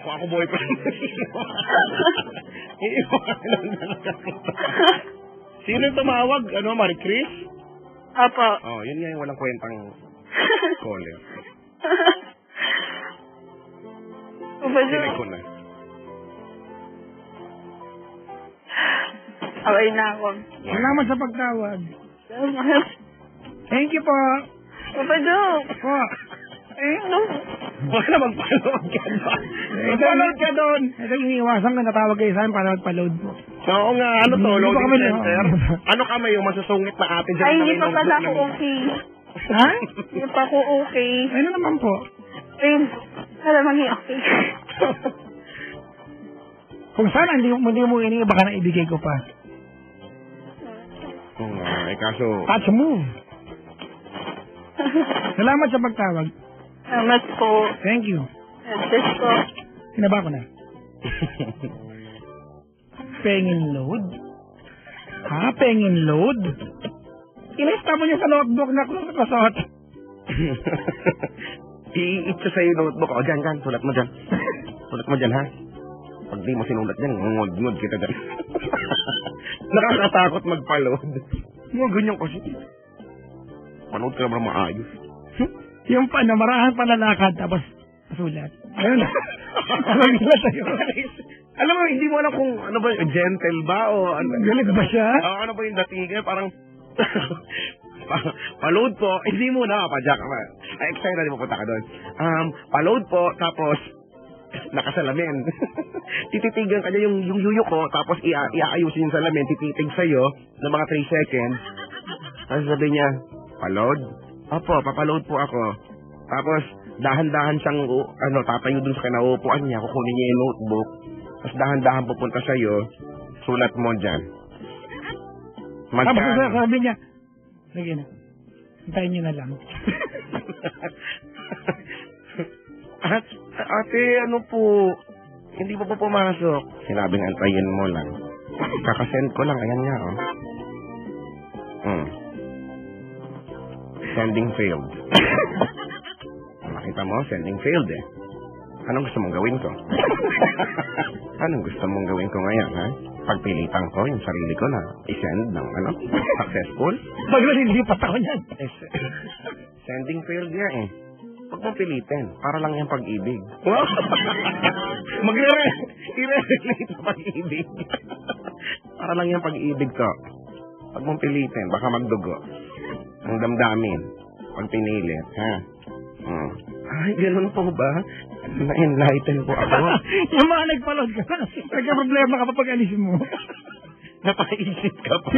Kung ako boyfriend. Sino tumawag? Ano, Marie Chris? Apo. Oh, yun nga yung walang kwentang caller. Sinay ko na. Away na ako. Salamat sa pagtawag. Salamat. Thank you po. Papa Dok. Po. Ano? Huwag na mag-paload ka doon. Mag-paload ka doon. Ito iniiwasan ko, natawag kayo sa akin para mag-paload po. Oo nga, ano to, Hindi loading pa kami center? Ano ka may yung masusungit na ate dyan? Ay, hindi pa pala ako okay. Ha? Hindi pa ako okay. Ano naman po? Ayun. Alam mo niya okay. Kung sana hindi mo ini baka na ibigay ko pa. Oo nga, kaso... Touch move. Salamat sa pagtawag. Salamat po. Thank you. Yes po. Sinaba ko na. Pengin load? Ha? Pengin load? Ilista mo niya sa notebook na kung nakasot. I-itsa sa'yo yung notebook. O, dyan. Sulat mo dyan. Sulat mo dyan, ha? Pag di mo sinulat dyan, ngod kita dyan. Nakakatakot magpaload. Mga ganyan kasi. Panood ka naman maayos. Yung namarahan palalakad, tapos sulat. Ayun. Alam nila sa'yo. Alam mo, hindi mo alam kung ano ba, gentle ba o ano. Galit ba siya? Ano ba yung dating? Parang, paload po, hindi mo na, padyak. Excited na pupunta ka doon. Paload po, tapos, nakasalamin. Tititigan ka niya yung yuyo ko, tapos iaayusin yung salamin, tititig sa'yo ng mga 3 seconds. Tapos sabi niya, paload? Opo, papaload po ako. Tapos, dahan-dahan siyang, tatayo dun sa kinaupuan niya, kukunin niya yung notebook. Tapos dahan-dahan pupunta sa'yo, sulat mo dyan. Tapos sabi niya, sige na, hintayin niyo na lang. Ate, ano po, hindi pa po pumasok. Sinabing antayin mo lang. Kakasend ko lang, ayan nga, oh. Sending failed. Makita mo, sending failed eh. Anong gusto mong gawin ko? Anong gusto mong gawin ko ngayon, ha? Pagpilitan ko yung sarili ko na i-send ng, successful? Maglilipat ako niyan. Sending failed yan eh. Huwag mong pilitin. Para lang yung pag-ibig. Wow! I-relate sa pag-ibig. Para lang yung pag-ibig ko. Huwag mong pilitin. Baka magdugo. Ang damdamin. Pag pinilit, ha? Ay, ganun po ba? Na-enlighten po ako. Yung mga nagpalod ka, nagka-problema ka pa pag alis mo. Napaisip ka pa.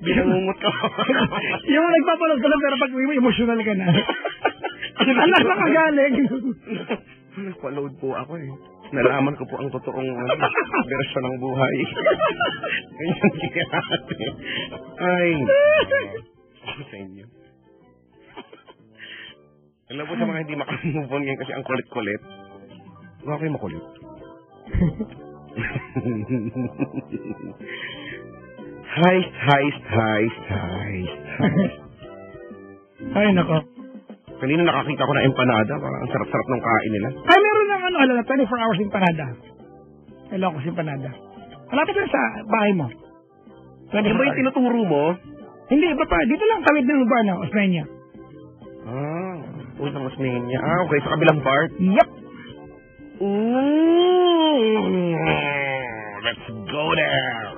Binangungot ka pa. Yung nagpapalod ka lang, pero pag uwi mo, emotional ka na. Alam na kagaling. Nagpa-load po ako eh. Nalaman ko po ang totoong version ng buhay. Ganyan kiyate. Ay. Ako sa inyo. Alam po sa mga hindi makamove on ngayon kasi ang kulit-kulit. Huwag kayo makulit. Heist. Ay, nako. Kanina nakakita ko na empanada. Parang ang sarap-sarap ng kain nila. Ay, meron ng 24 hours empanada. Ilocos empanada. Malapit lang sa bahay mo. Ano ba yung tinuturo mo? Hindi, iba pa. Dito lang, tawid ng lugar na, Osmeña. Unang Osmeña. Okay, sa kabilang part? Yup. Let's go there.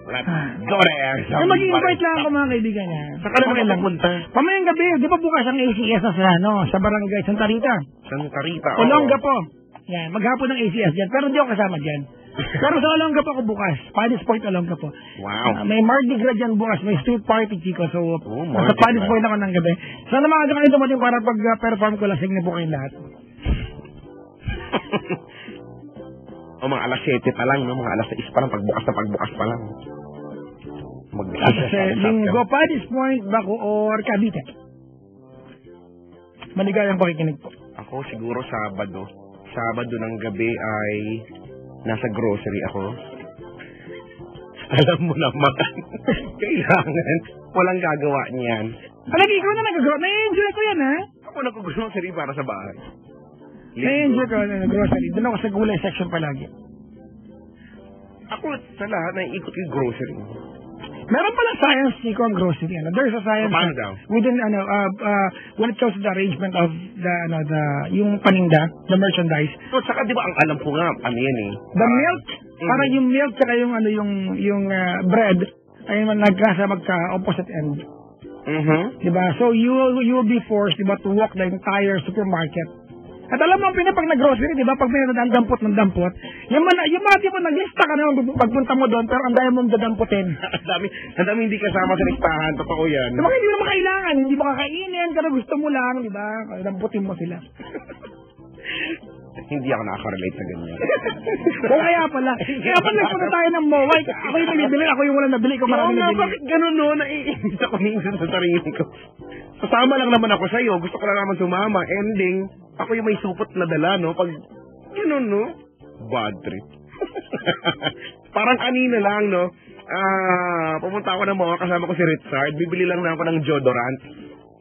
Ay, mag-invite lang ako mga kaibigan niya. Saan ka naman pupunta? Pamayang gabi, di ba bukas ang ACS sa barangay Santa Rita? Santa Rita, Olonga po. Yan, maghapon ng ACS dyan. Pero hindi ako kasama dyan. Pero sa Olonga po ako bukas. Paddy's Point Olonga po. Wow. May Mardi Gras dyan bukas. May street party, Chico. So, sa Mardi Paddy's Gras. Point ako ng gabi. Sana mga kayo dumating para pag-perform ko lasing na po kayong lahat. Mga alas 7 pa lang, no? Mga alas 6 pa lang, pagbukas pa lang. Linggo, Paddy's Point, Bacoor, Cavite. Maligayang pakikinig po. Ako siguro Sabado. Sabado ng gabi ay nasa grocery ako. Alam mo naman, kailangan walang gagawa niyan. Alagi, ikaw na nag-grocery. Na-enjoy ko yan, ha? Ako nag-grocery para sa bahay. Na-enjoy ko grocery. Doon ako sa gulay section palagi. Ako sa lahat, naiikot yung grocery. Meron pala science, Chico, ang grocery. There's a science Paano daw? within, when it comes to the arrangement of yung paninda, the merchandise. So, saka di ba, ang alam ko nga, ano yan eh. The milk, parang yung milk saka yung bread, ay nagkasa magka-opposite end. Diba? So, you will be forced, diba, to walk the entire supermarket. At alam mo, pag nag-grocery, di ba, pag may dampot, yung mga tipo, naglista ka naman pagpunta mo doon, pero ang daya mong dadamputin. Ang dami hindi kasama sa listahan, totoo yan. Diba, hindi mo kailangan, hindi mo kakainin, pero gusto mo lang, di ba, damputin mo sila. Hindi ako nakaka-relate sa ganyan. O kaya pala nagpunta tayo ng mall, ako yung binibili, ako yung walang nabili, ko marami nabili. Bakit ganun no? Naiinis ako minsan sa sarili ko. Sasama lang naman ako sa'yo, gusto ko lang naman sumama, ending, ako yung may supot na dala, no? Pag, ganun, no? Bad trip. Parang kanina lang, no? Pumunta ako ng mga kasama ko si Richard, bibili lang na ako ng deodorant.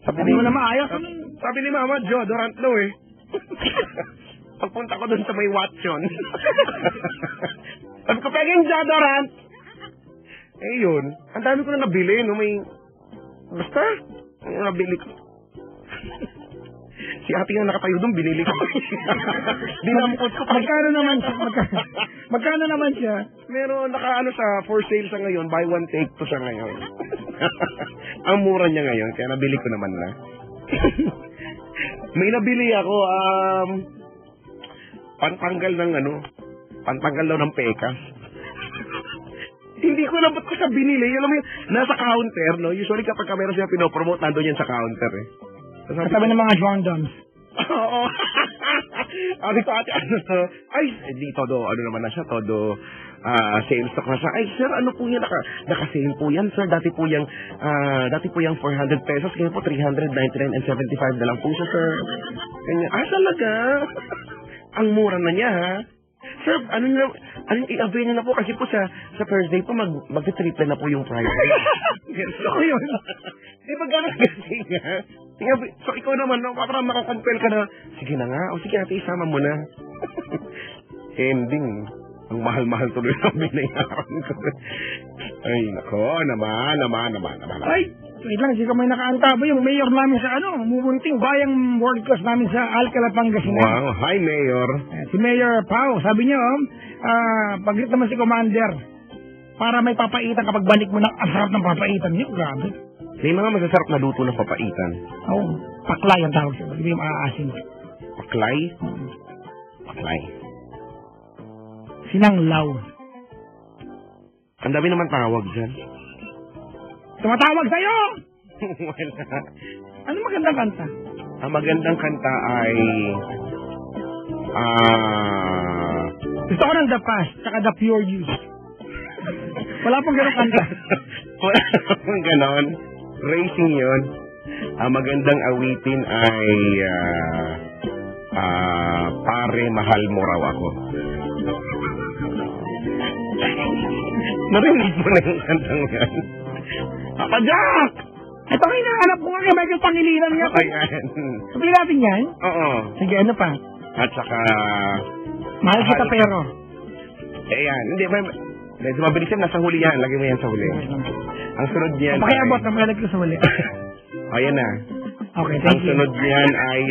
Sabi mo na maayos. Sabi ni Mama, deodorant daw eh. Pagpunta ko dun sa may Watson. Sabi ko, peging deodorant. Eh yun, ang dami ko na nabili, no? May, basta, nabili ko. Si ate nga nakatayo doon, binili ko. Dinampot ko. Magkano naman siya? Meron, nakaano sa for sale sa ngayon, buy one take to siya ngayon. Ang mura niya ngayon, kaya nabili ko naman na. May nabili ako, pantanggal daw ng pekas. Hindi ko alam ba't ko siya binili. Alam mo yun, nasa counter, no? Usually kapag meron siya pinopromote, nandun yan sa counter, eh. Kasama ng mga Jordan. Oo. Sabi ko, ate, ay, di todo, naman na siya, todo, sales stock na siya. Ay, sir, ano po yan? Naka-sale po yan, sir. Dati po yung 400 pesos, ngayon po 399.75 na lang po siya, sir. Kanya, talaga? Ang mura na niya, ha? Sir, i-avail niyo na po kasi po sa Thursday po mag-triple na po yung price. So, yun. Di ba gano'n kasi nga? So, ikaw naman, no, parang makakompel ka na, sige na nga, o sige ate, isama mo na. Ending, ang mahal-mahal tuloy na binayaran ko. Ay, nako, naman. Ay, wait lang, sige may nakaanta ba yung mayor namin sa mumunting bayang world class namin sa Alcala, Pangasinan. Wow, hi Mayor. Si Mayor Pao, sabi niya, pag-greet naman si Commander para may papaitan kapag balik mo ng asarap ng papaitan niyo. Grabe. May mga masasarap na luto ng papaitan. Oo, paklay ang tawag siya. Hindi yung aasin. Paklay? Paklay. Sinanglaw. Ang dami naman tawag dyan. Tumatawag sa'yo! Wala. Ano magandang kanta? Ang magandang kanta ay... Gusto ko ng The Past, tsaka The Pure Youth. Wala pong ganong kanta. Wala pong ganon. Racing yun. Ang magandang awitin ay... Pare, mahal mo raw ako. Narinig mo na yung kantang yan. Papa Jack! Ito ang hinahanap ko nga kay Michael Pangilinan nga. Ayan. Sabihin natin yan? Oo. Sige, ano pa? At saka... Mahal kita pero. Ayan. Hindi, medyo mabilis yan. Nasa huli yan. Lagi mo yan sa huli. Ang sunod niyan pakiabot na makilag ko sa huli. Ayan na. Okay, thank you. Ang sunod niyan ay...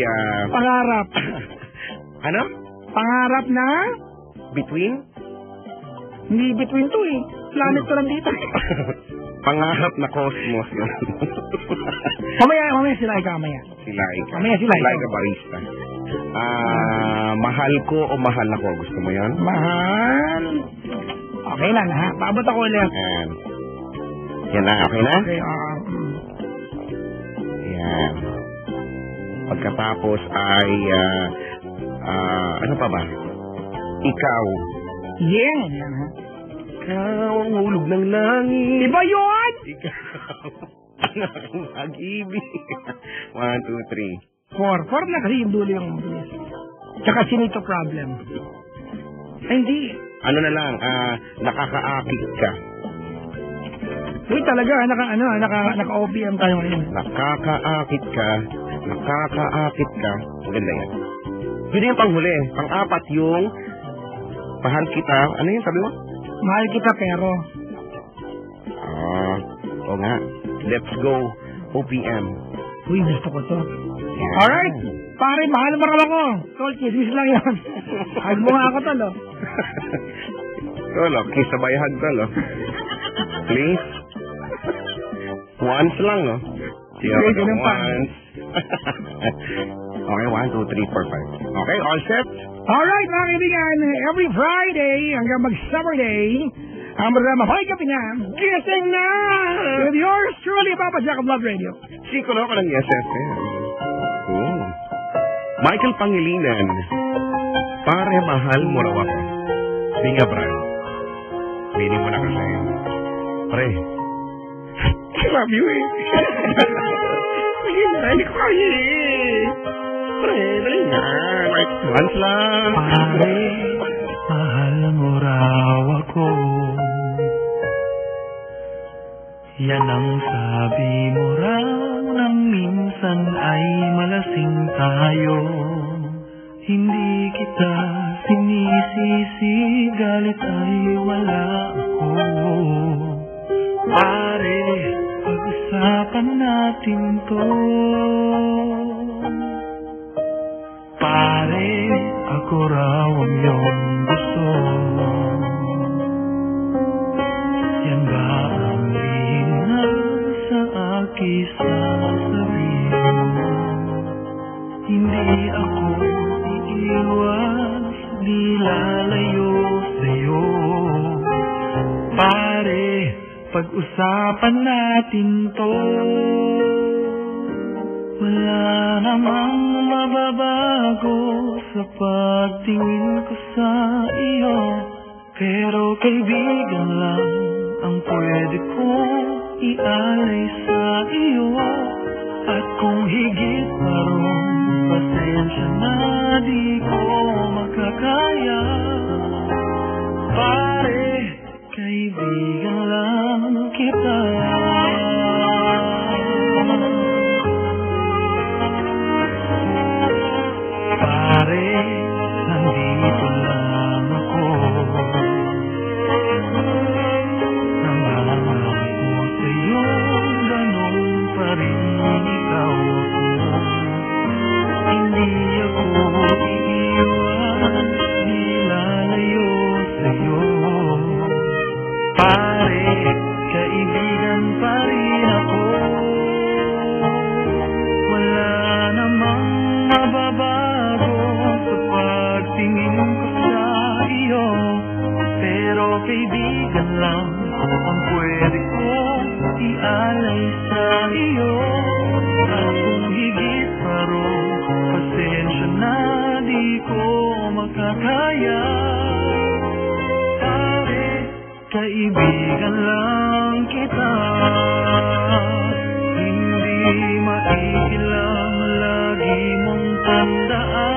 Pangarap. Ano? Pangarap na? Between? Hindi between to eh. Planet ko lang dito. Pangarap na cosmos yun. Mamaya sila ikaw, mamaya. Mamaya sila ikaw barista. Mahal ko o mahal ako? Gusto mo yun? Mahal. Okay lang ha. Paabot ako ulit. Ayan. Yan na, okay na? Okay, Yan. Pagkatapos ay, ano pa ba? Ikaw. Yan ha. Ikaw ang hulog ng langit. Diba yun? Ikaw ang aking pag-ibig. 1, 2, 3. 4 na kasi yung dulo yung bilis. Tsaka sinito problem. Ay, hindi. Ano na lang, nakakaakit ka. Uy, talaga, naka-OPM tayo ngayon. Nakakaakit ka. Maganda yan. Yun yung panghuli. Pang-apat yung mahal kita. Ano yun sabi mo? Mahal kita pero. Oo nga. Let's go. OPM. Uy, gusto ko to. Yeah. Alright. Pare, mahal mo rin ako. Tol, kismis lang yun. Hag mo nga ako, tol, oh. Tol, kiss sabay hug, tol, oh. Please. Once lang, no? Okay, ganun pa. Once. Okay, 1, 2, 3, 4, 5. Okay, all set? Alright, mga kaibigan, every Friday hanggang mag-Summer Day, ang programa Hoy Kape Na, Gising Na! With yours truly, Papa Jack of Love Radio. Siko ko ng Yes FM. Oh. Michael Pangilinan, pare mahal mo raw ako. Di nga, Brad. Meaning mo na kasi. Pre, I love you eh. Hindi ko kaya eh. Pre, dali na. Like, once lang. Pare, mahal mo raw ako. Yan ang sabi mo raw nang minsan ay malasing tayo. Hindi kita sinisisi, galit ay wala ako. Pare, pag-usapan natin to. Pare, ako raw ang iyong gusto. Yan ba ang lihim sa aking sasabihin mo? Hindi ako iiwas, di lalayo sa'yo. Pare, pag-usapan natin to. Wala namang mababago sa pagtingin ko sa iyo, pero kaibigan lang ang pwede kong ialay sa iyo. At kung higit pa ron, pasensya na di ko makakaya. Pare, kaibigan lang kita. Pare, nandito lang ako. Nangangako sa'yo, ganun pa rin ikaw ako. Hindi ako iiwan, di lalayo sa'yo. Pare, kaibigan pa rin ako. Wala namang mababago sa pagtingin ko sa iyo, pero kaibigan lang ang pwede kong ialay sa iyo. At kung higit pa ron, pasensya na di ko makakaya. Pare, kaibigan lang kita. Hindi maiilang lagi mong tandaan.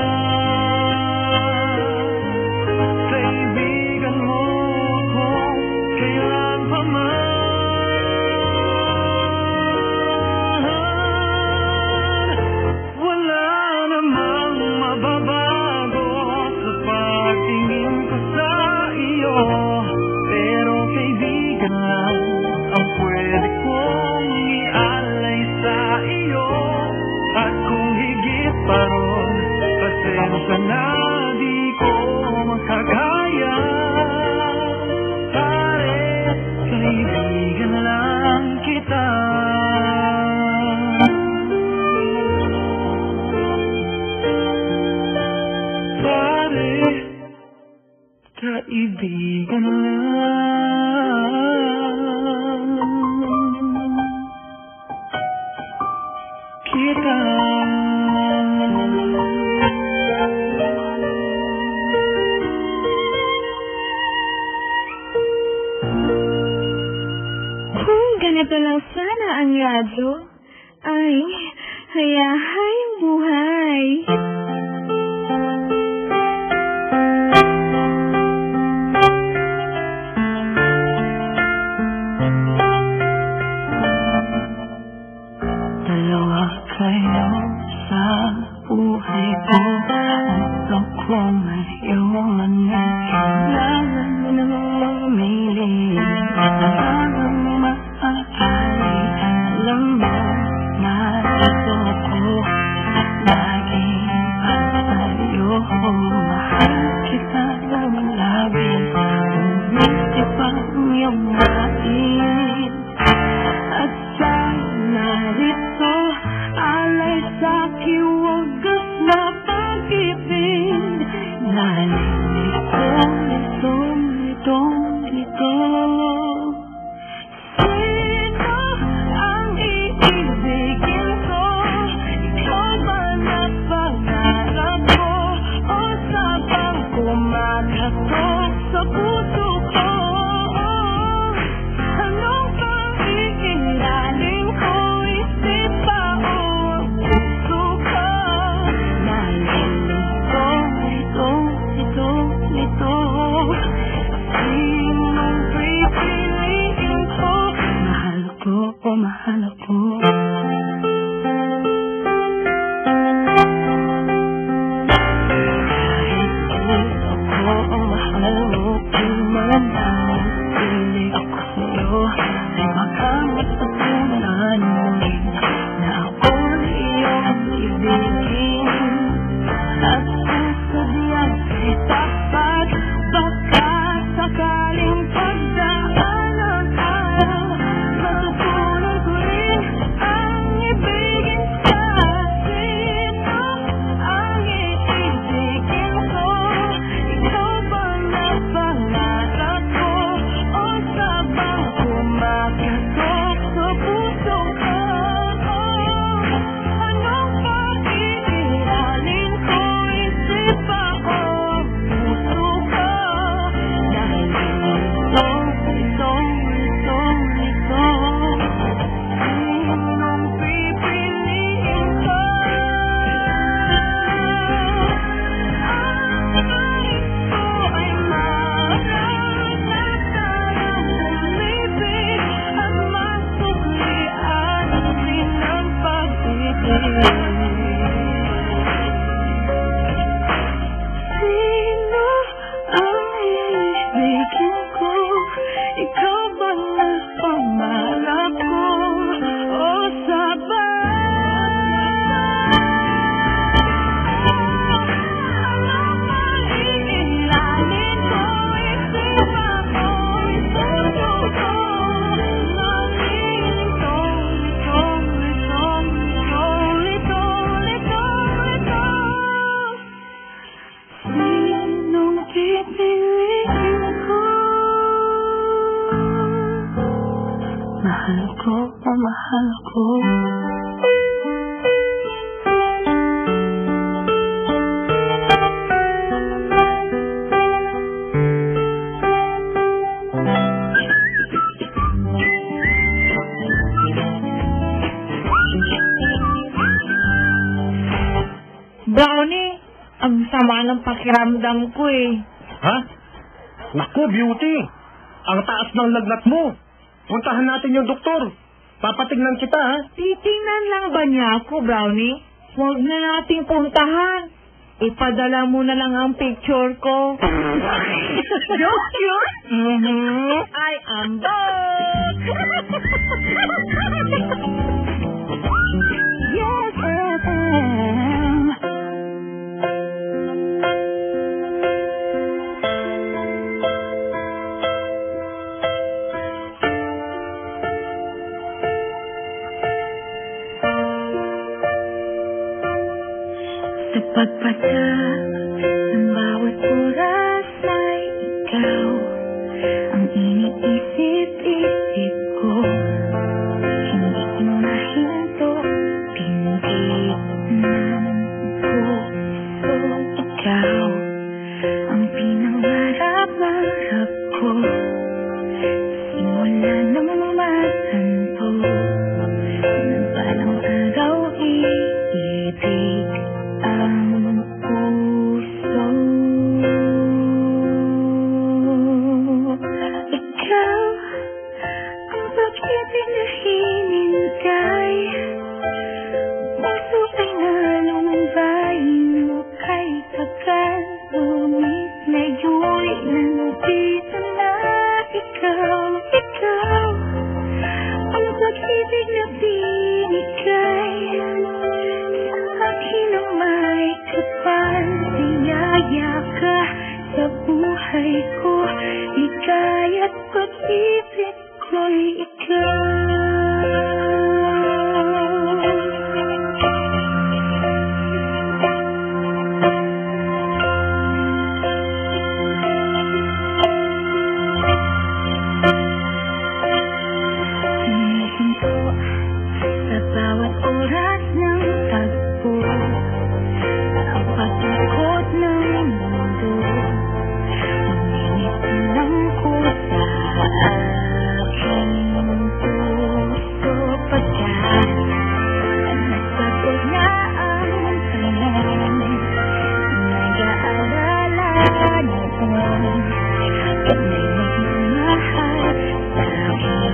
Kaibigan mo ko kailan pa man. Wala namang mababago sa pagtingin ko sa iyo, pero kaibigan lang ang pwede kong ialay sa iyo. At kung higit pa ron, pasensya na di ko makakaya. Pare, kaibigan lang kita. Pare, kaibigan lang kita. Kung ganito lang sana ang radyo, ay hayahay ang buhay. buhay ko. Gusto ko ngayon kailangan mo nang mamili. Habang maaari, alam mo na ito ko laging sa'yo. Mahal kita ng labis, umisip ang iyong main. At sana rito alay sa'king wagas na pag-ibig. Nalilito, lito. Sino ang iibigin ko? Ikaw ba na pangarap ko? O sabang kumakatok sa puso ko? Anong bang iilalim ko? Isip ba o puso ko? Nalilito, lito. Sinong pipiliin ko? Mahal ako. Kahit gusto ko ang mahal mo, di man ang pili ako sa'yo. Ay baka matutunan mo rin na ako iyong ibigin. At kung sadyang itapat, baka sakaling pagdaanan ang matutunan ko rin ang ibigin ka. Sino ang iibigin ko? Ikaw ba na pangarap ko? O sabang kumakatok sa puso ko? Anong bang iilalim ko? Isip ba o puso ko? Nalilito, sinong pipiliin ko? Ang nais ko ay maranasan umibig at masuklian din ang pag-ibig. Sino ang iibigin ko? Ikaw ba na pangarap ko? O sabay? Anong bang iilalim ko? Isip ba o puso ko? Nalilito, lito. Sinong pipiliin ko? Mahal ko. Brownie, ang sama ng pakiramdam ko eh. Ha? Naku, Beauty. Ang taas ng lagnat mo. Puntahan natin yung doktor. Papatignan kita, ha? Titingnan lang ba niya ako, Brownie? Huwag na nating puntahan. Ipadala mo na lang ang picture ko. Joke yun? I am back! Yes, FM. Sa pagpatak ng bawat oras ay ikaw ang iniisip-isip ko. Hindi ko mahinto, pindig ng puso. Ikaw ang pinangarap-arap ko. Simula nang masanto, ng palang araw iibig ang puso. Ikaw ang pag-ibig na hinintay, puso ay nalumbay. ligaya ka sa buhay ko, ligaya't pag-ibig ko'y ikaw. Sa bawat oras ng tagpo, sa paglikod ng mundo, umiilang ko sa aking puso pagkat nagpagod na ang tanong, nag-aalala noon, kana'y magmamahal sa aking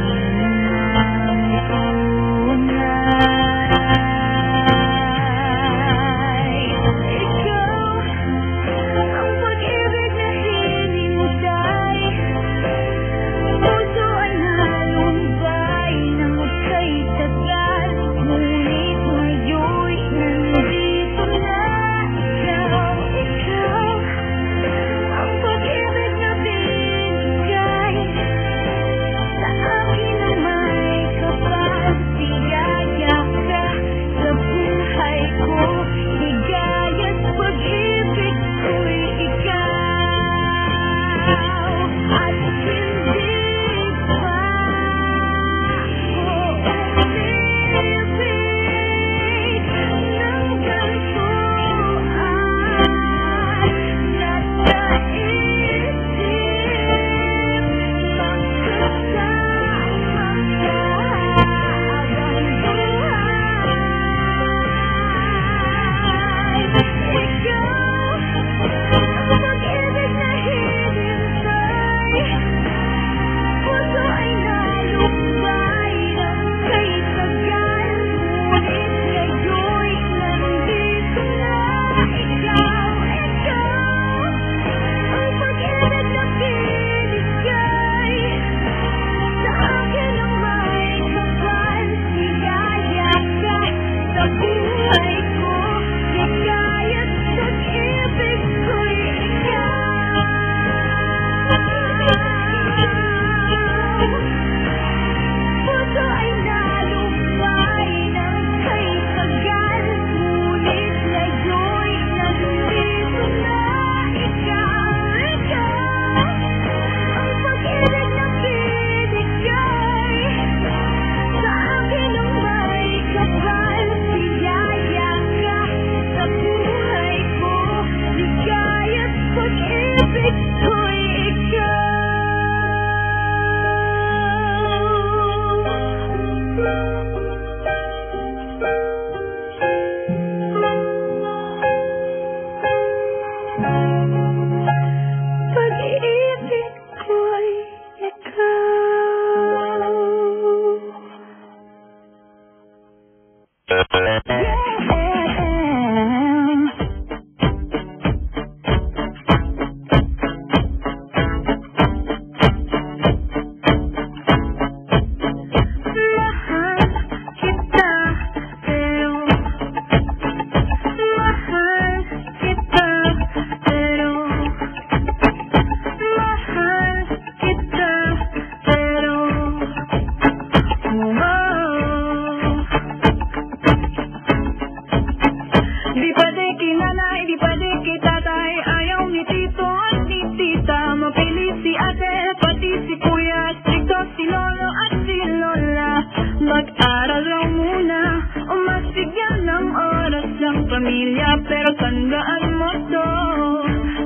Mag-aral lang muna o magbigyan ng oras ng pamilya, pero tandaan mo to,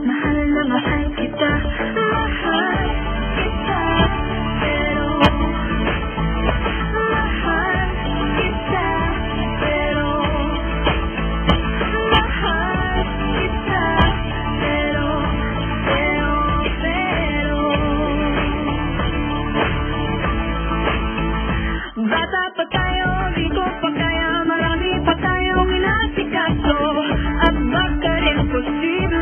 mahal na mahal kita, mahal kita, pero mahal kita, pero mahal kita, pero bata pa tayo, di ko pa kaya, marami pa tayong inasikaso, at baka rin posible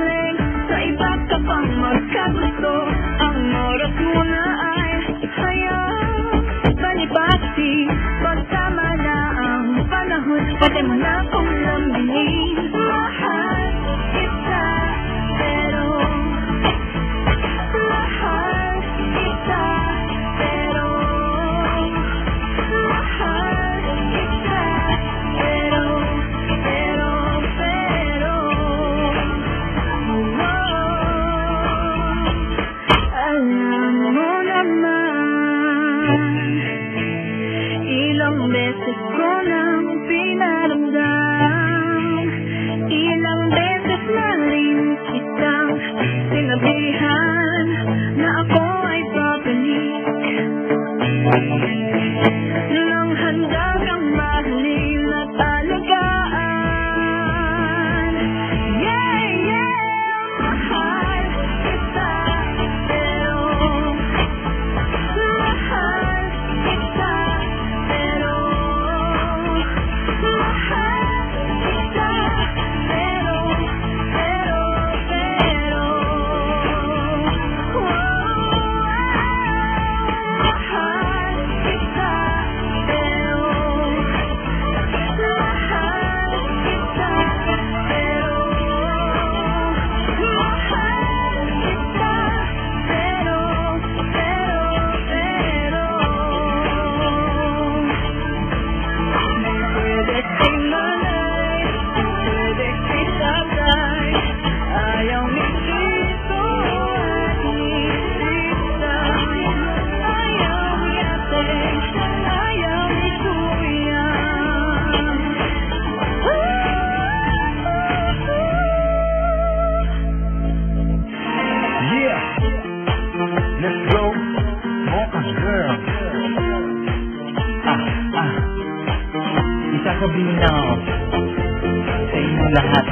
lahat.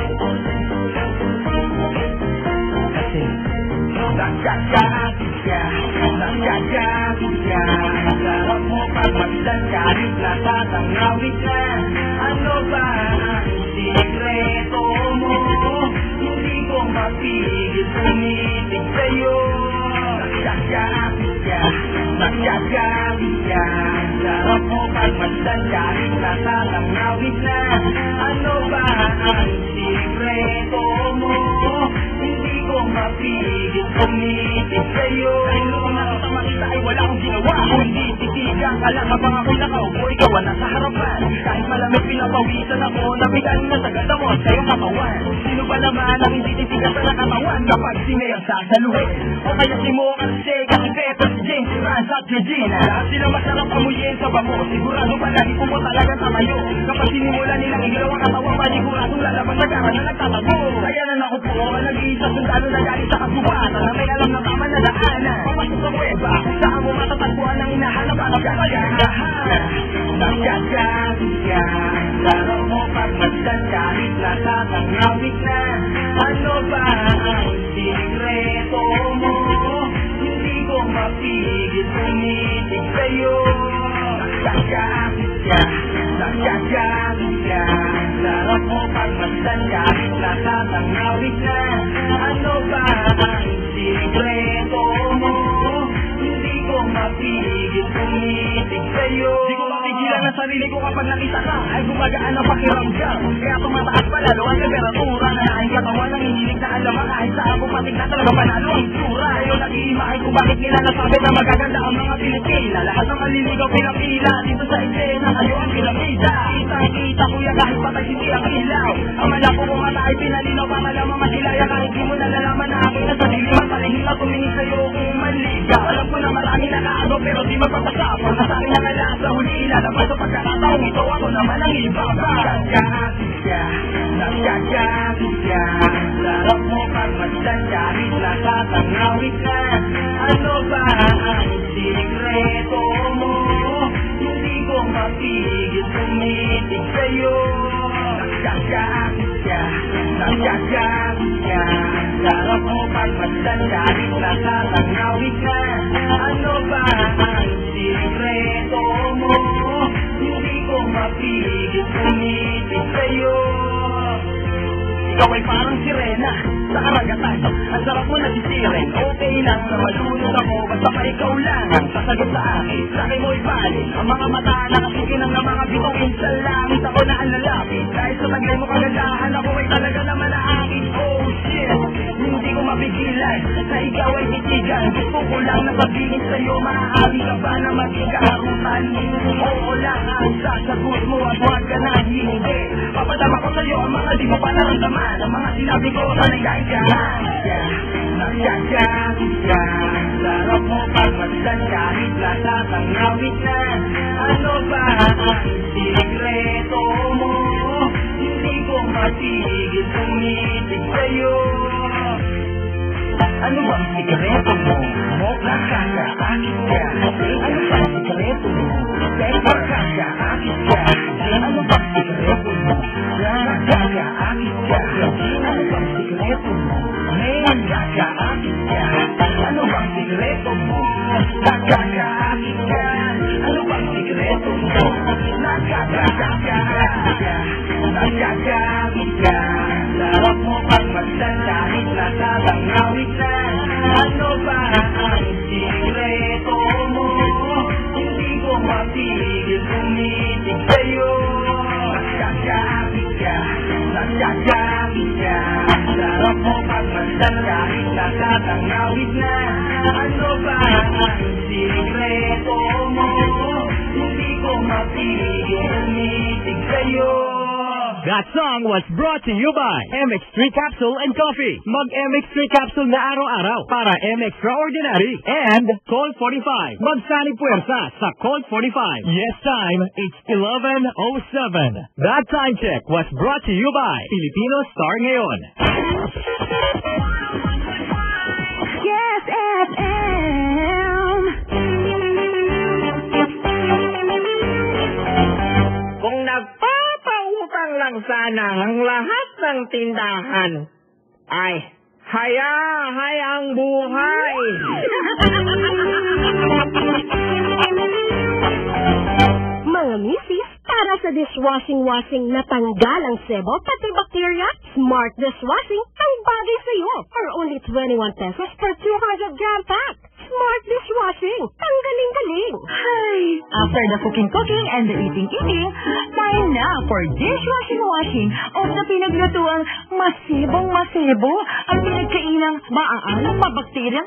Kasi nagkakakit ka, nagkakakit ka. Sarap mo pag magdan kahit natatangawit na. Ano ba ang sikreto mo? Hindi ko mapigil tumitig sa'yo. Nagkakakit ka, nagkakakit ka. Sarap mo pag magdan kahit natatangawit na. Ano ba ang sikreto mo? Hindi ko mapigil tumitig sa'yo. Kahit noong nakita makita ay wala akong ginawa. Hindi titigan ka lang habang ako'y nakaupo. Ikaw ang nasa harapan. Kahit malamig pinapawisan ako. Nabigan na sa ganda mo sa iyong katawan. Sino ba naman ang hindi titigan sa nakatawan kapag si Mayor sasaluhin? O kaya si Mo kasi kasi Pepe, si James, si Franz at Regina. Lahat sila masarap amuyin sa bako. Sigurado ba lagi po mo talaga tamayo? Kapag sinimulan nilang igalaw ang katawan, paniguradong lalabas sa gara na nagtatago. Kaya na nakupo ang nag-iisa sundalo na galing sa kasubatan na may alam na tama na daanan. Papasok sa kuweba, saan mo matatagpuan ang hinahanap ang kapagalahan. Nagkakakit ka, sarap mo pag magdan kahit natatangawit na. Ano ba ang sikreto mo? Hindi ko mapigil tumitig sa'yo. Nagkakakit ka, nagkakakit ka. Sarap mo pag magdan kahit natatangawit na. Ano ba ang sikreto mo? Hindi ko mapigil tumitig sa'yo. Di ko mapigilan ang sarili ko kapag nakita ka. Ay gumagaan ang pakiramdam. Kaya tumataas pa lalo ang temperatura. Nanahin katawan ng hinilig na alam. Kahit sa ako patig na talaga panalo ang sura. Ayaw nag-iimahin kung bakit nila nasabi na magaganda ang mga Pilipina. Lahat ng maliligaw pinapila dito sa eksena. Kayo ang pilamida. Kitang-kita kuya kahit patay hindi ang ilaw. Ang malako kong mata ay pinalinaw para lamang masilaya. Kahit di mo nalalaman na aking nasa diliman. Palihim na tumingin sa'yo kung manligaw. Alam ko na marami nakaagaw pero di mapapasapon. Nasabi na kala sa huli ilalabas sa pagkakataong ito. Ako naman ang ibaba. Nagkakakit ka, nagkakakit ka. Sarap mo pag magdan kahit natatangawit na. Ano ba ang sikreto mo? Hindi ko mapigil tumitig sa'yo. Nagkakakit ka, nagkakakit ka. Sarap mo pag magdan kahit natatangawit na. Ano ba ang sikreto mo? Hindi ko mapigil tumitig sa'yo. Ikaw ay parang sirena sa karagatan. Ang sarap mo nasisiren. Okay lang na malunod ako. Basta pa ikaw lang ang sasagot sa akin. Laki mo ipalit ang mga mata. Nakasikinang ng mga bituin sa langit. Ako na ang lalapit. Dahil sa taglay mo kagalahan. Ako ay talaga naman na akin. Oh shit, hindi ko mapigilan na ikaw ay titigan. Gusto ko lang na sabihin sa'yo. Maaari ka ba na magkakarutan? Oo lang ang sasagot mo. At huwag ka na hindi. Papadama ko sa'yo ang mga di mo pa naramdaman. Ang mga sinabi ko sa nagkakahan. Nagkakakit ka. Sarap mo pag magdan kahit natatangawit na. Ano ba ang sikreto mo? Hindi ko mapigil tumitig sa'yo. Ano ba ang sikreto mo? Nagkakakit ka. Ano ba ang sikreto mo? Nagkakakit ka. Ano ba ang sikreto mo? Nagkakakit ka. Ano ba ang sikreto mo? Nagkakakit ka. Ano ba ang sikreto mo? Nagkakakit ka. Ano ba ang sikreto mo? Nagkakakit ka. Nagkakakit ka. Sarap mo pag magdan kahit natatangawit na. Ano ba ang sikreto mo? Hindi ko mapigil tumitig sa'yo. Nagkakakit ka. Nagkakakit ka. Sarap mo pag magdan kahit natatangawit na. Ano ba ang sikreto mo? Hindi ko mapigil tumitig sa'yo. That song was brought to you by MX3 Capsule and Coffee. Mag MX3 Capsule na araw-araw para M-Extraordinary and Colt 45. Magsani puwersa sa Colt 45. Yes time, it's 11:07. That time check was brought to you by Filipino Star Ngayon. Yes, FM. Kung nagpapautang lang sana ang lahat ng tindahan ay hayang buhay. Mga misis, para sa dishwashing na tanggal ang sebo pati bakterya, Smart Dishwashing ang bagay sa iyo for only 21 pesos per 200-gram pack. Smart Dishwashing, ang galing-galing. Hi! After the cooking and the eating, time na for dishwashing o sa pinaglutuang masibong-masibo ang pinagkainang maaalang mabakterya.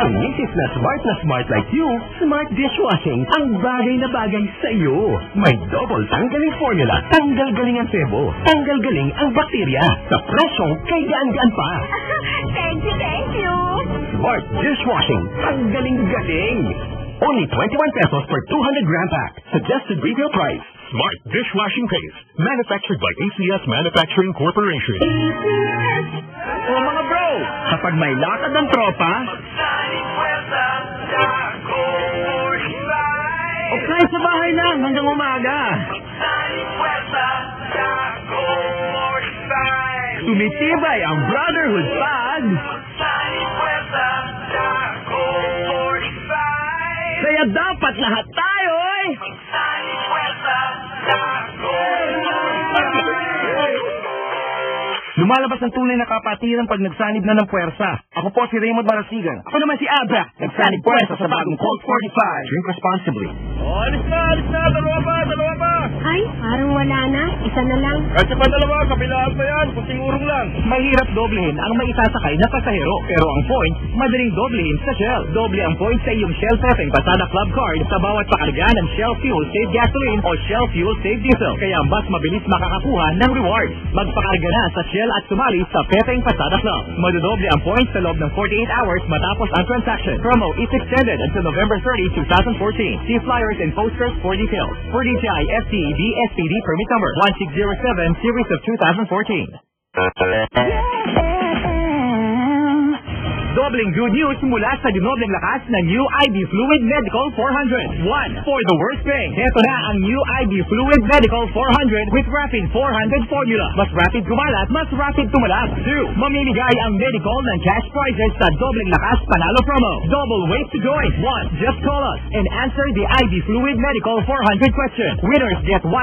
Ang misis na smart like you, Smart Dishwashing ang bagay na bagay sa iyo. May double tanggaling formula, tanggal galing ang sebo, tanggal galing ang bakterya, sa presyong kay gaan-gaan pa. Thank you. Smart Dishwashing, ang galing-galing. Only 21 pesos per 200-gram pack. Suggested retail price. Smart Dishwashing Paste. Manufactured by ACS Manufacturing Corporation. O mga bro, kapag may lakad ng tropa, o kahit sa bahay lang hanggang umaga, tumitibay ang brotherhood pag kaya dapat lahat tayo lumalabas ng tunay na kapatiran pag nagsanib na ng puwersa. Ako po si Raymond Marasigan. Ako naman si Abra. Nagsanib puwersa sa bagong Colt 45. Drink responsibly. Alis na! Dalawa pa! Ay, parang wala na. Isa na lang. Kasi pa dalawa, kabilaan pa yan. Kunting urong lang. Mahirap doblehin ang may isasakay na pasahero. Pero ang points, madaling doblehin sa Shell. Doble ang points sa iyong Shell Pepeng Pasada Club Card sa bawat pakargaan ng Shell Fuel Save Gasoline o Shell Fuel Save Diesel. Kaya mas mabilis makakakuha ng rewards. Magpakarga na sa Shell at sumali sa Pepeng Pasada Club. Madodoble ang points sa loob ng 48 hours matapos ang transaction. Promo is extended until November 30, 2014. See flyers and posters for details. For DTI FTED SPD permit number 1607 series of 2014. Dobling good news mula sa dinobleng lakas ng New IV Fluid Medical 400. 1. For the worst pain. Ito na ang New IV Fluid Medical 400 with Rapid 400 formula. Mas rapid kumalat, mas rapid tumalab. 2. Mamimigay ang medical ng cash prizes sa dobleng lakas panalo promo. Double ways to join. 1. Just call us and answer the IV Fluid Medical 400 question. Winners get 1,000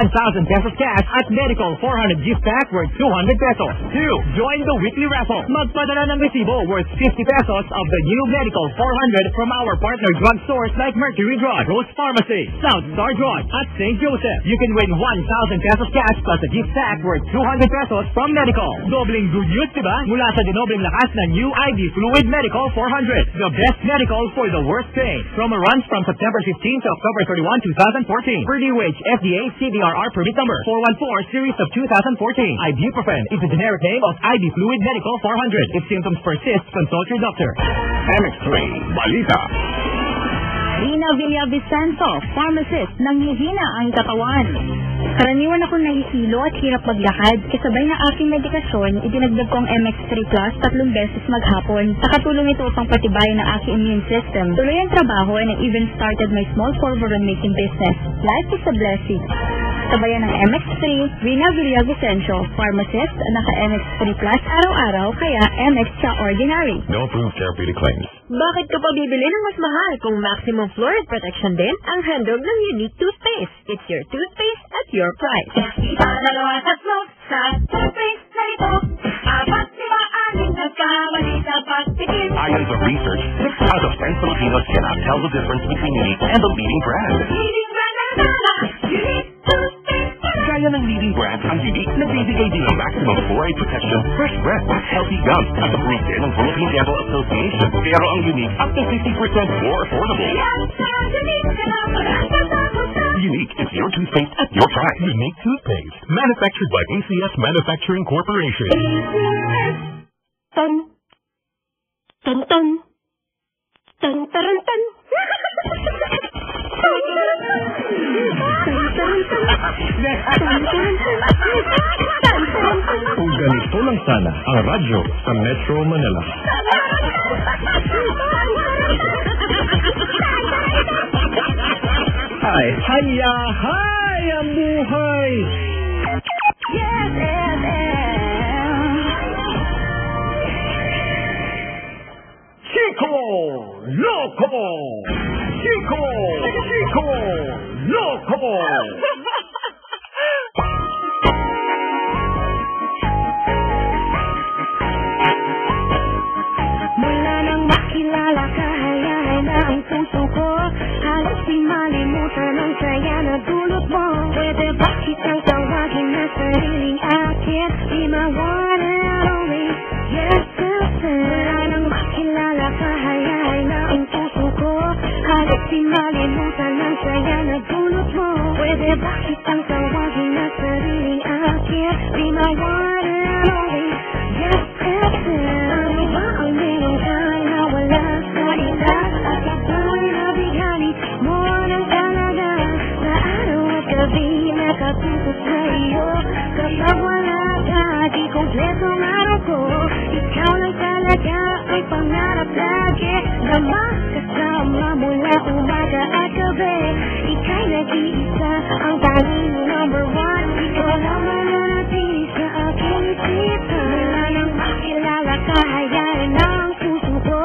pesos cash at Medical 400 gift pack worth 200 pesos. 2. Join the weekly raffle. Magpadala ng resibo worth 50 pesos of the new Medical 400 from our partner drugstores like Mercury Drug, Rose Pharmacy, South Star Drug, at St. Joseph. You can win 1,000 pesos cash plus a gift pack worth 200 pesos from Medical. Dobling good news, diba? Mula sa dinobleng lakas ng New IV Fluid Medical 400. The best medical for the worst pain. Promo runs from September 15 to October 31, 2014. Per DOH FDA CVRR permit number 414 series of 2014. Ibuprofen is the generic name of IV Fluid Medical 400. If symptoms persist, consult your doctor. MX3 Balita. Rina Villavicencio, pharmacist, nanghihina ang katawan. Karaniwan akong nahihilo at hirap maglakad. Kasabay ng aking medikasyon, idinagdag ko ang MX3 Plus 3 beses maghapon. Nakatulong ito upang patibayin ang aking immune system. Tuloy ang trabaho and I even started my small polvoron making business. Life is a blessing. Sabayan ng MX3, Rina Villavicencio, pharmacist, naka-MX3 Plus araw-araw, kaya MX siya ordinary. No approved therapeutic claims. Bakit ka pa bibili ng mas mahal kung maximum fluoride protection din ang handog ng Unique Toothpaste? It's your toothpaste at your price. Dalawa, tatlo, sa toothpaste na ito. 4, 5, 6 nagkamali sa pagtikim. Iron of research, 6 out of 10 Filipinos cannot tell the difference between Unique and the leading brand. Leading brand ng Dala, Unique Toothpaste. Kaya ng leading brand ang Unique na bibigay din ng maximum fluoride protection, fresh breath, healthy gums, at approved din ng Philippine Dental Association. Pero ang Unique, up to 50% more affordable. Yan sa Unique ka na pag-asasagot na. Unique is your toothpaste at your price. Unique toothpaste, manufactured by ACS Manufacturing Corporation. Ton. Ton, ton. Ton, taran, ton. Kung ganito lang sana ang radyo sa Metro Manila. Hay ang buhay! Yes, Chico Loco! Chico Loco! Mula nang makilala ka, hayahay na ang puso ko. Halos di malimutan ang saya na dulot mo. Pwede ba kitang tawagin na sariling akin? Be my one and only, yes, sister. Mula nang makilala ka, hayahay na ang puso ko. Halos di malimutan ang saya na dulot mo. Pwede ba kitang tawagin na sariling akin? Be my one and only, yes, sister. Ano ba ang iyong na wala sa iba? At ako'y nabigani mo ng talaga. Sa araw at gabi nakatutok sa iyo. Kapag wala ka, di kompletong araw ko. Ikaw lang talaga ang pangarap lagi. Na makasama mula umaga at gabi. Ika'y nag-iisa, ang tanging number one. Ikaw lang mananatili sa aking isipan. Wala nang makilala ka, hayain ang puso ko.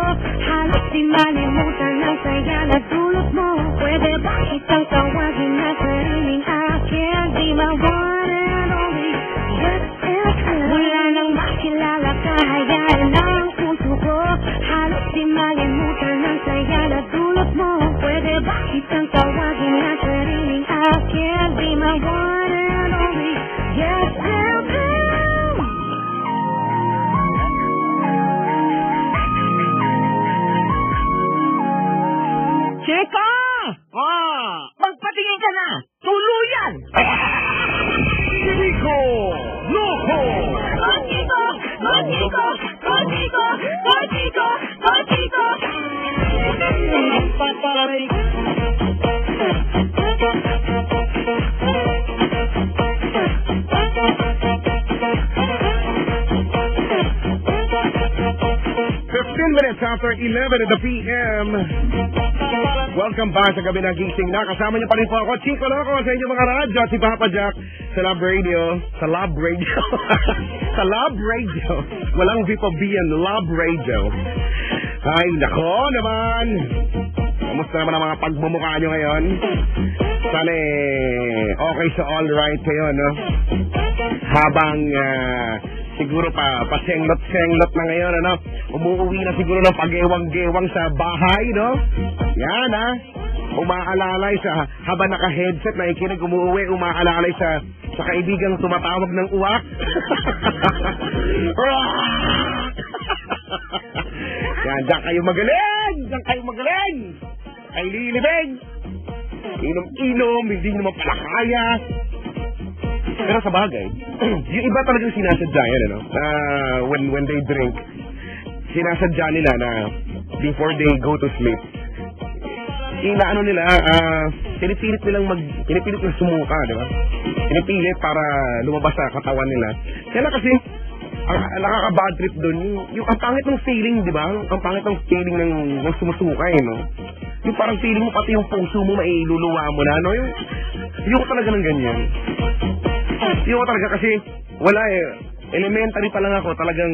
Halos di malimutan ang saya na dulot mo. Pwede ba kitang tawagin na sariling akin? Be my one and only, yes, yes, yes. Wala nang makilala ka, hayain ang puso ko. Halos di malimutan ang saya na dulot mo. Pwede ba kitang tawagin na sariling akin? Be my one and only, yes, yes, yes. Chico! Magpatingin ka na! Tuluyan! Chico Loco! Minutes after 11 at the PM. Welcome back sa gabi ng gising na. Kasama niyo pa rin po ako, Chico Loco, sa inyong mga radyo at si Papa Jack sa Lab Radio. Sa Lab Radio. Sa Lab Radio. Walang V of B yan, Lab Radio. Ay, nako naman. Kamusta naman ang mga pagmumukha nyo ngayon? Sana okay sa all right kayo, no? Habang siguro pasenglot-senglot na ngayon, ano? Umuwi na siguro ng pag-ewang-gewang sa bahay, no? Yan, ha? Umaalalay sa, habang naka-headset na ikinig, umuwi, umaalalay sa kaibigang tumatawag ng uwak. Yan, diyan kayo magaling! Diyan kayo magaling! Ay lilibig! Inom-inom, hindi naman pala kaya. Pero sa bagay, yung iba talagang sinasadya yan, ano? When they drink, sinasadya nila na before they go to sleep, inaano nila, pinipilit nilang sumuka, di ba? Pinipilit para lumabas sa katawan nila. Kaya kasi, ang nakaka-bad trip doon, yung ang pangit ng feeling, di ba? Ang pangit ng feeling ng sumusuka, no? Yung parang feeling mo, pati yung puso mo, mailuluwa mo na, no? Yung talaga ng ganyan. Yung talaga kasi, wala elementary pa lang ako, talagang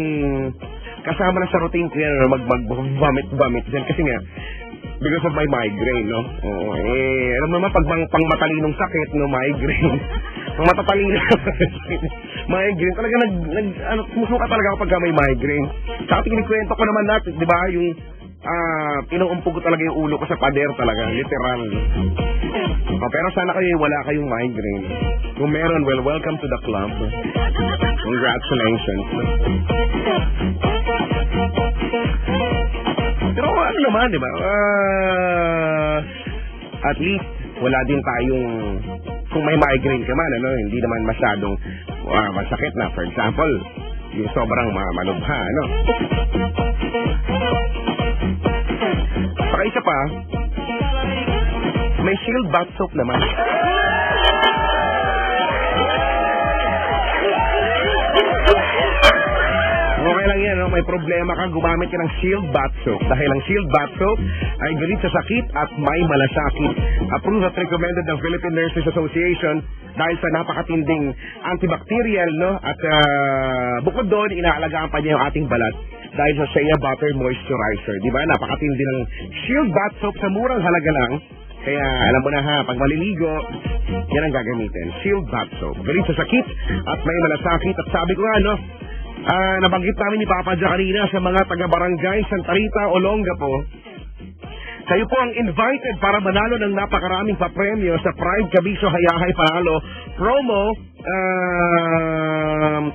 kasama na sa routine ko yan, mag-vomit dyan. Kasi nga, because of my migraine, no? Oo, alam naman, pang matalinong sakit, no, migraine. Pang matatalinong migraine, talaga sumusuka talaga ako pagka may migraine. Saka tinikwento ko naman natin, di ba, yung pinuumpog ko talaga yung ulo ko sa pader talaga, literal. Pero sana kayo wala kayong migraine. Kung meron, well, welcome to the club. Congratulations. Pero ano naman, di ba? At least, wala din tayong, kung may migraine ka man, ano, hindi naman masyadong masakit na. For example, yung sobrang malubha, ano. Saka isa pa, may Shield bath soap naman. Okay lang yan, no? May problema ka, gumamit ka ng Shield Bath Soap. Dahil ang Shield Bath Soap ay galit sa sakit at may malasakit. Approved at recommended ng Philippine Nurses Association dahil sa napakatinding antibacterial, no? At bukod doon, inaalagaan pa niya yung ating balat dahil sa Shea Butter Moisturizer. Di ba? Napakatindi ng Shield Bath Soap sa murang halaga lang. Kaya alam mo na ha, pag maliligo, yan ang gagamitin. Shield Bath Soap. Galing sa sakit at may malasakit. At sabi ko nga, no, nabanggit namin ni Papa Jack kanina sa mga taga-barangay Santa Rita, Olongapo. Kayo po ang invited para manalo ng napakaraming papremyo sa Pride Kabiso Hayahay Panalo promo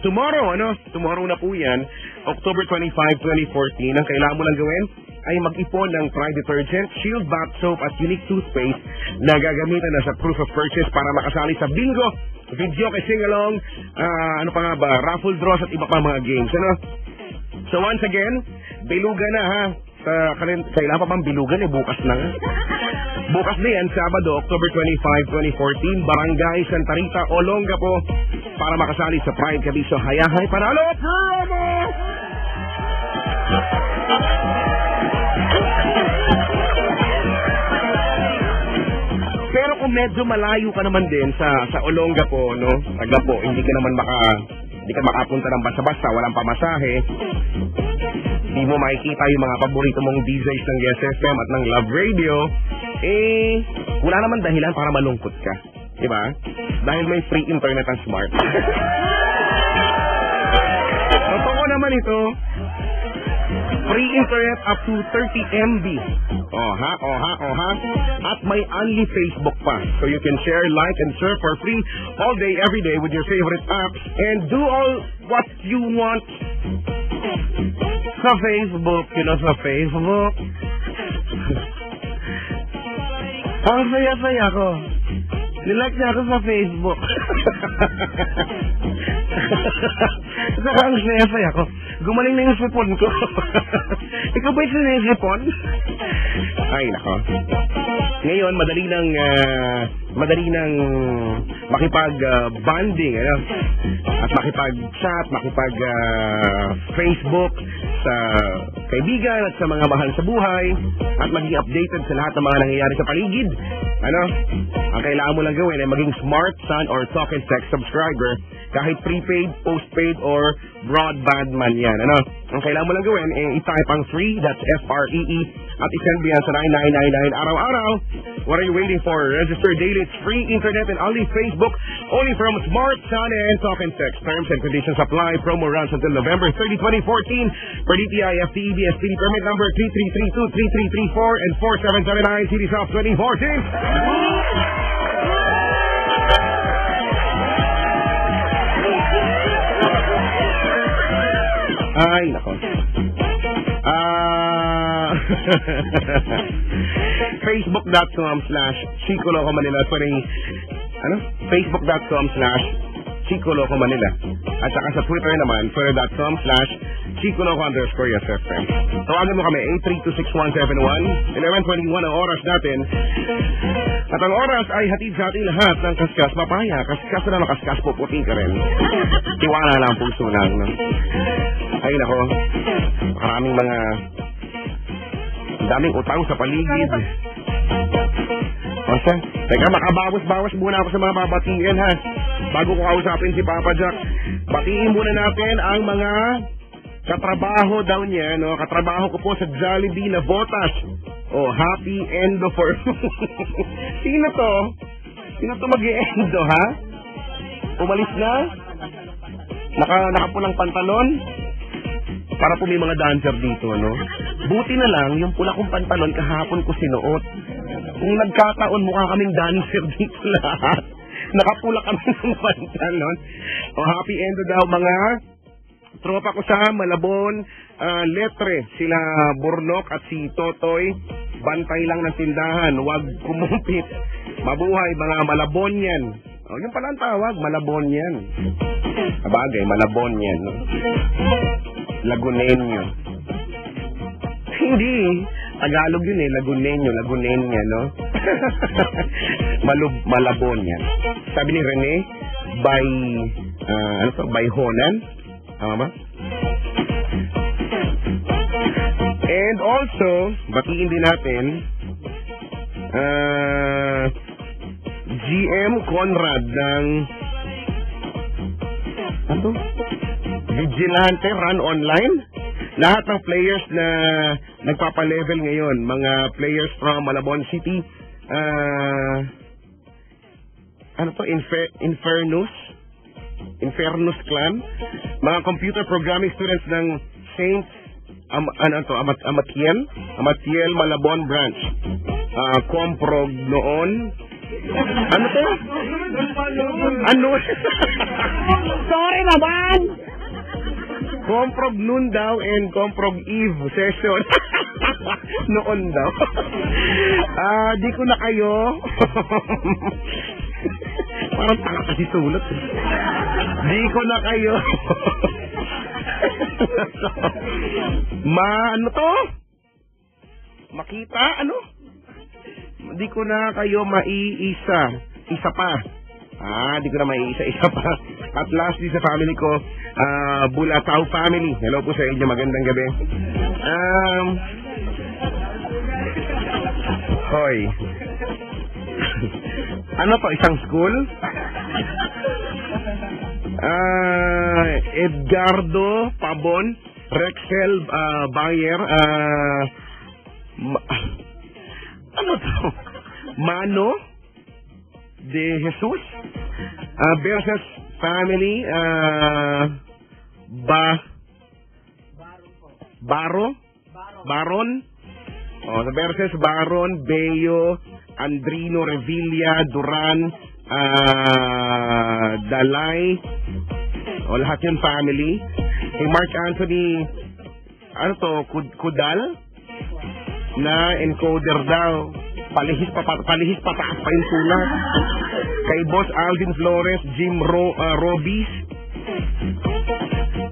tomorrow, ano? Tomorrow na po yan, October 25, 2014. Ang kailangan mo lang gawin ay mag-ipon ng Pride Detergent, Shield Bath Soap at Unique Toothpaste na gagamitan na sa proof of purchase para makasali sa bingo, video kay sing-along, ano pa nga ba, raffle draws at iba pa mga games, ano? So once again, bilugan na ha. Kailangan pa bang bilugan bukas na nga. Bukas na yan, Sabado, October 25, 2014, Barangay Santa Rita, Olongapo, para makasali sa Pride Kabiso Hayahay Panalo promo! Pero kung medyo malayo ka naman din sa Olongapo, no? Tagapo, hindi ka makapunta ng basta-basta, walang pamasahe. Hindi mo makikita yung mga paborito mong DJs ng Yes FM at ng Love Radio, wala naman dahilan para malungkot ka. Diba? Dahil may free internet ang smart. Totoo naman ito. Free internet up to 30 MB. Oha. At may only Facebook pa. So you can share, like, and surf for free all day, every day with your favorite apps and do all what you want sa Facebook. Sa Facebook. Ang saya-saya ko. Nilike niya ako sa Facebook. Saka ang saya-saya ko. Gumaling na yung sipon ko. Ikaw ba yung sipon? Ay, nako. Ngayon, madali nang makipag-bonding, ano? At makipag-chat, makipag-Facebook sa kaibigan at sa mga mahal sa buhay at maging updated sa lahat ng mga nangyayari sa paligid. Ano? Ang kailangan mo lang gawin ay maging Smart Sun or Talk and Text subscriber kahit prepaid, postpaid, or broadband man yan. Ano? Ang kailangan mo lang gawin ay i-type ang free, that's F-R-E-E, at i-send mo yan sa 9999 araw-araw. What are you waiting for? Register daily. It's free internet and only Facebook, only from Smart Sun and Talk and Text. Terms and conditions apply. Promo runs until November 30, 2014. Per DTI FTEB SPD permit number 3332, 3334, and 4779, Series of 2014. Ay, nako. Facebook.com/Chico Loco Manila. Facebook.com/Chico Loco Manila. At saka sa Twitter naman, Twitter.com/Chico Loco_Yes FM. Tawagan mo kami, 8326171. 11:21 ang oras natin. At ang oras ay hatid sa ating lahat ng kaskas papaya. Kaskas na makaskas, puputing ka rin. Tiwala lang, puso lang. No? Ay, nako. Daming utang sa paligid. Basta, teka, makabawas-bawas muna ako sa mga babatiin, ha? Bago ko kausapin si Papa Jack, batiin muna natin ang mga katrabaho daw niya, no? Katrabaho ko po sa Jollibee na Botas. Happy endo for... Sino to? Sino to mag-e-endo, ha? Umalis na? Nakapulang pantalon? Para po may mga dancer dito, no? Buti na lang, yung pula kong pantalon kahapon ko sinuot. Kung nagkataon, mukha kaming dancer dito lahat. Nakapula kami ng pantalon. Happy endo daw mga tropa ko sa Malabon, Letre, sila Burnok at si Totoy. Bantay lang ng tindahan, huwag kumupit. Mabuhay mga Malabonian. Yung pala ang tawag, Malabonian. Sabagay, Malabonian, no? Lagunenyo. Hindi. Tagalog yun Lagunenyo, no? Malabon yan. Sabi ni Rene, by Honan. Tama ba? also, batiin din natin, GM Conrad ng ano? Vigilante Run Online. Lahat ng players na nagpapa-level ngayon, mga players from Malabon City, ano to? Infernus Clan, mga computer programming students ng Saint Amatiel Malabon branch. Comprog noon. Ano to? Ano? Sorry naman! Comprog noon daw and Comprog Eve session. Noon daw. Di ko na kayo. Parang tanga kasi sulat. Di ko na kayo. Ano to? Makita? Ano? Di ko na kayo maiisa. Isa pa. Di ko na maiisa. Isa pa. At lastly sa family ko, Bulatao family. Hello po sa inyo. Magandang gabi. Hoy. Ano to? Isang school? Edgardo Pabon, Rexel Bayer, ano to? Mano de Jesus, versus family, Baron, versus Baron, Beo, Andrino, Revilla, Duran, Dalay, lahat yun family. Kay Mark Anthony, ano to, Kudal, na encoder daw. Palihis pataas pa yung sulat. Kay Boss Alvin Flores, Jim Robis.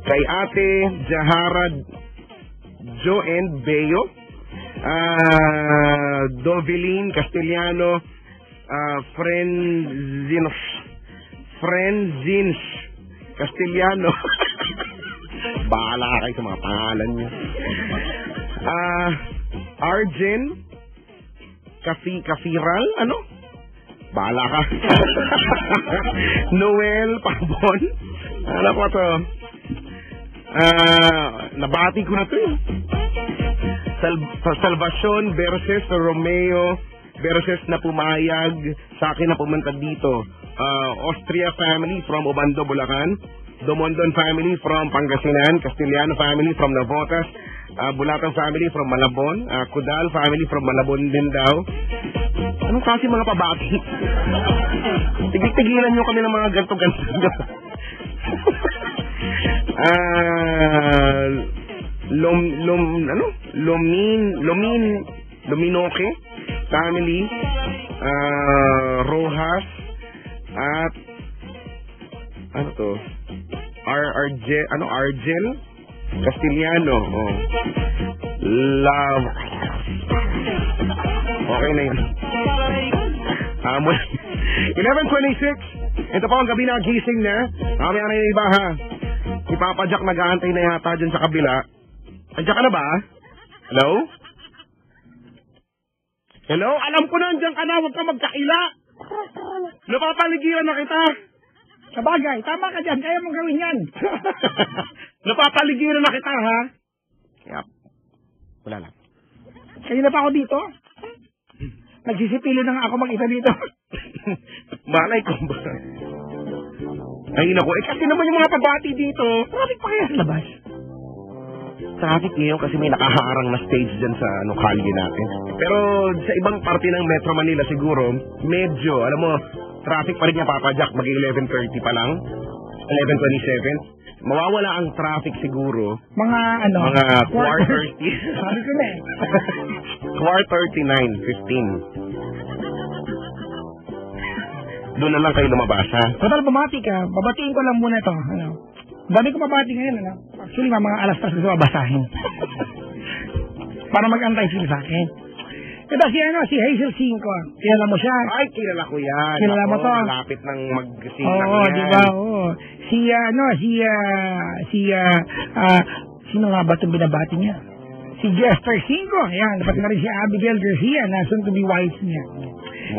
Kay Ate Jahara Joanne Beo. Dovelin Castellano, Frenzins Castellano. Bahala kayo sa mga pangalan niyo. Arjen Kafiral, ano? Bahala ka. Noel Pabon. Ano ko to? Nabati ko na to eh. Salvacion versus Romeo versus na pumayag sa akin na pumunta dito. Austria family from Obando, Bulacan. Domondon family from Pangasinan. Castellano family from Navotas. Bulatang family from Malabon. Kudal family from Malabon din daw. Anong kasi mga pabati? Tigil-tigilan nyo kami ng mga ganto-ganto. Luminoke family, Rojas, at ano to? Argel Castellano. Love. Okay na yun. 11:26. Ito po ang gabi na gising na. Kami na yung iba ha. Si Papa Jack nag-aantay na yata dyan sa kabila. Andiyan ka na ba? Hello? Hello? Alam ko na, andiyan ka na. Huwag ka magkakila. Napapaligiran na kita. Sabagay, tama ka dyan. Kaya mong gawin yan. Napapaligiran na kita, ha? Yep. Wala lang. Kanina pa ako dito. Nagsisipilo na nga ako mag-isa dito. Malay ko ba? Ay, naku. Kasi naman yung mga pabati dito. Traffic pa kaya sa labas? Traffic ngayon kasi may nakaharang na stage dyan sa kalye natin. Pero sa ibang parte ng Metro Manila siguro, medyo, alam mo, traffic pa rin niya, Papa Jack. Maging 11:30 pa lang. 11:27. Mawawala ang traffic siguro. Mga ano? Mga 4:30. Sabi ko na eh. 4:39, 15. Doon na lang kayo lumabas, ha? Total, bumati ka. Babatiin ko lang muna ito. Ano? Dami ko mabati ngayon, ano? Actually, mga alas 3 gusto mabasahin. Para mag-antay sila sa akin. Ito si Hazel Cinco. Kilala mo siya? Ay, kilala ko yan. Kilala mo to? Malapit ng mag-silang yan. Oo, di ba? Oo. Sino nga ba itong binabati niya? si Jester Cinco. Ayan, dapat na rin si Abigail Garcia na soon to be wife niya.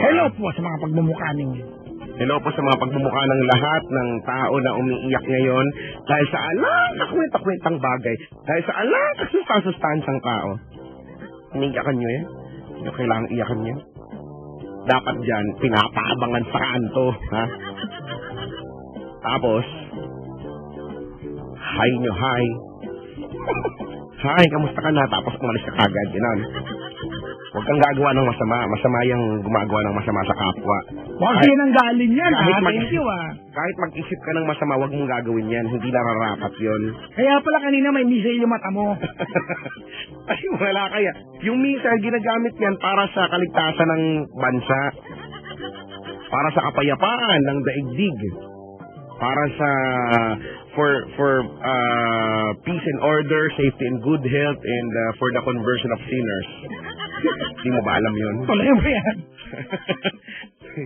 Hello po sa mga pagmumukha ninyo. Hello po sa mga pagmumukha ng lahat ng tao na umiiyak ngayon dahil sa alang kakwenta-kwentang bagay. Dahil sa alang kasustansang tao. Iniiyakan nyo yan? Hindi kailangan iyakan nyo. Dapat dyan, pinapaabangan sa kanto. Ha? Tapos, hi nyo, hi. Hi, kamusta ka na? Tapos umalis ka kagad. Ganun. Huwag kang gagawa ng masama. Masama yung gumagawa ng masama sa kapwa. Bakit yan ang galing yan, ha? Thank you, ha? Kahit mag-isip ka ng masama, huwag mong gagawin yan. Hindi nararapat yun. Kaya pala kanina may missile yung mata mo. Ay, wala kaya. Yung missile, ginagamit yan para sa kaligtasan ng bansa. Para sa kapayapaan ng daigdig. Para sa for peace and order, safety and good health, and for the conversion of sinners. Hindi mo ba alam yun? Wala mo yan.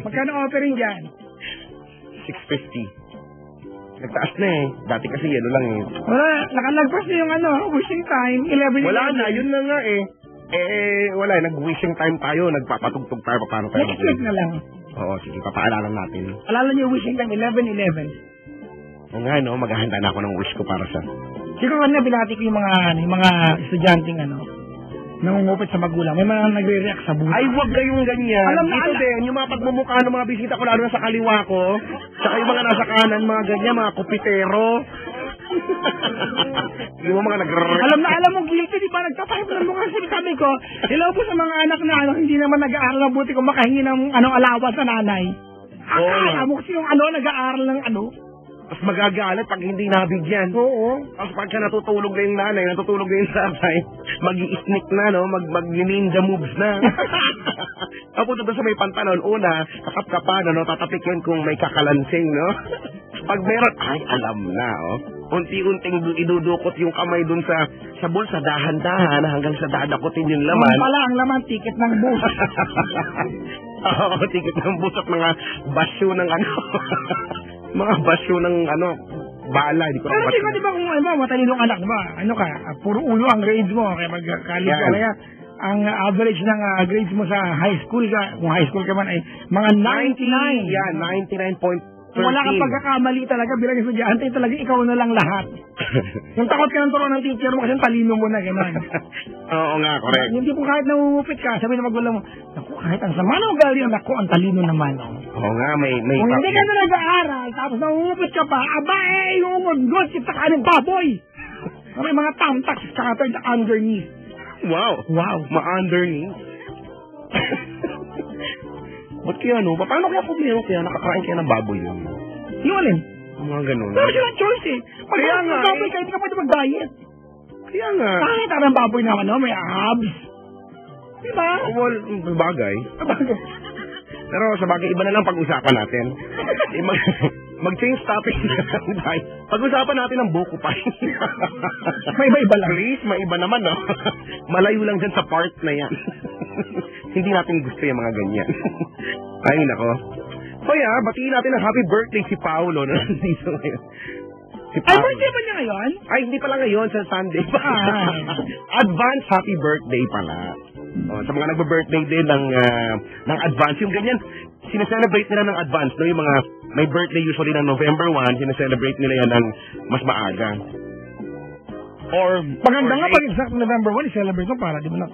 Magkano offering dyan? 650. Nagtaas na eh. Dati kasi yelo lang eh. Wala, nakalagpas na yung wishing time, 11. Wala na, yun na nga eh. Wala eh, nag-wishing time tayo, nagpapatugtog tayo, paano tayo Next week na lang. Oo, sige, papaalalan natin. Alala niyo wishing time, 11-11. Oo nga, no, maghahanda na ako ng wish ko para sa... Siguro na binati ko yung mga estudyanteng nangungupit sa magulang. May mga nagre-react sa buhay. Ay, wag kayong ganyan. Alam na, dito din, yung mga pagmumukha ng mga bisita ko, lalo na sa kaliwa ko, saka yung mga nasa kanan, mga ganyan, mga kupitero. Yung mga alam mo, guilty, di ba? Nagtatype lang mo kasi sabi ko, hello po sa mga anak na hindi naman nag-aaral, mabuti kung makahingi ng alawas sa nanay. Akala mo kasi yung nag-aaral ng Mas magagalit pag hindi nabigyan. Oo. Tapos pagka natutulog na yung nanay, natutulog na yung tatay, mag-i-sneak na, no? Mag-ninja moves na. Papunta doon sa may pantalon, una, kakap-kapan, no? Tatapikin kung may kakalansing, no? Pag meron, ay, alam na, oh. Unti-unting idudukot yung kamay doon sa bulsa, dahan-dahan, hanggang sa dadakutin yung laman. Yung pala, ang laman, ticket ng bus. Oo, ticket ng bus at mga basyo ng mga basyo ng bala. Di ko pero di ba kung matalinong anak, diba? Puro ulo ang grades mo, kaya mag-college ka kaya ang average ng grades mo sa high school kung high school ka man ay mga 99. Yeah, 99.13. Wala kang pagkakamali talaga bilang estudyante, talaga ikaw na lang lahat. Yung takot ka ng turuan ng teacher mo kasi talino mo na, gano'n. Oo nga, correct. Hindi po kahit nangungupit ka, sabi na magulang mo, naku, kahit ang sama ng ugali, naku, ang talino naman. Oo nga, may kung hindi ka na nag-aaral, tapos nangungupit ka pa, yung good, kita ka ng baboy. May mga tamtaks, scattered underneath. Wow. Ma-underneath. Ba't kaya paano kaya problema kaya nakakain kaya ng baboy yun? Yung alin? Mga ganun. Pero silang choice eh. Kaya nga baboy ka, hindi ka pwede mag-diet. Kaya nga. Kahit ang baboy naman, may abs. Diba? Well, bagay. Pero sa bagay, iba na lang pag-usapan natin. Mag-change topic na lang tayo. Pag-usapan natin ang buko pa. May iba-iba lang. Please, may iba naman, no? Malayo lang dyan sa part na yan. Hindi natin gusto yung mga ganyan. Ay, nako. So, batiin natin ang happy birthday si Paolo, no? Dito ngayon. Si Paolo. Ay, birthday ba niya ngayon? Ay, hindi pala ngayon, sa Sunday pa. Advance happy birthday pala. Sa mga nagbe-birthday din ng advance, yung ganyan, sineselebrate nila ng advance, no? Yung mga may birthday usually ng November 1, sineselebrate nila yan ng mas maaga. Or maganda nga pag exact November 1, i-celebrate mo para di ba na?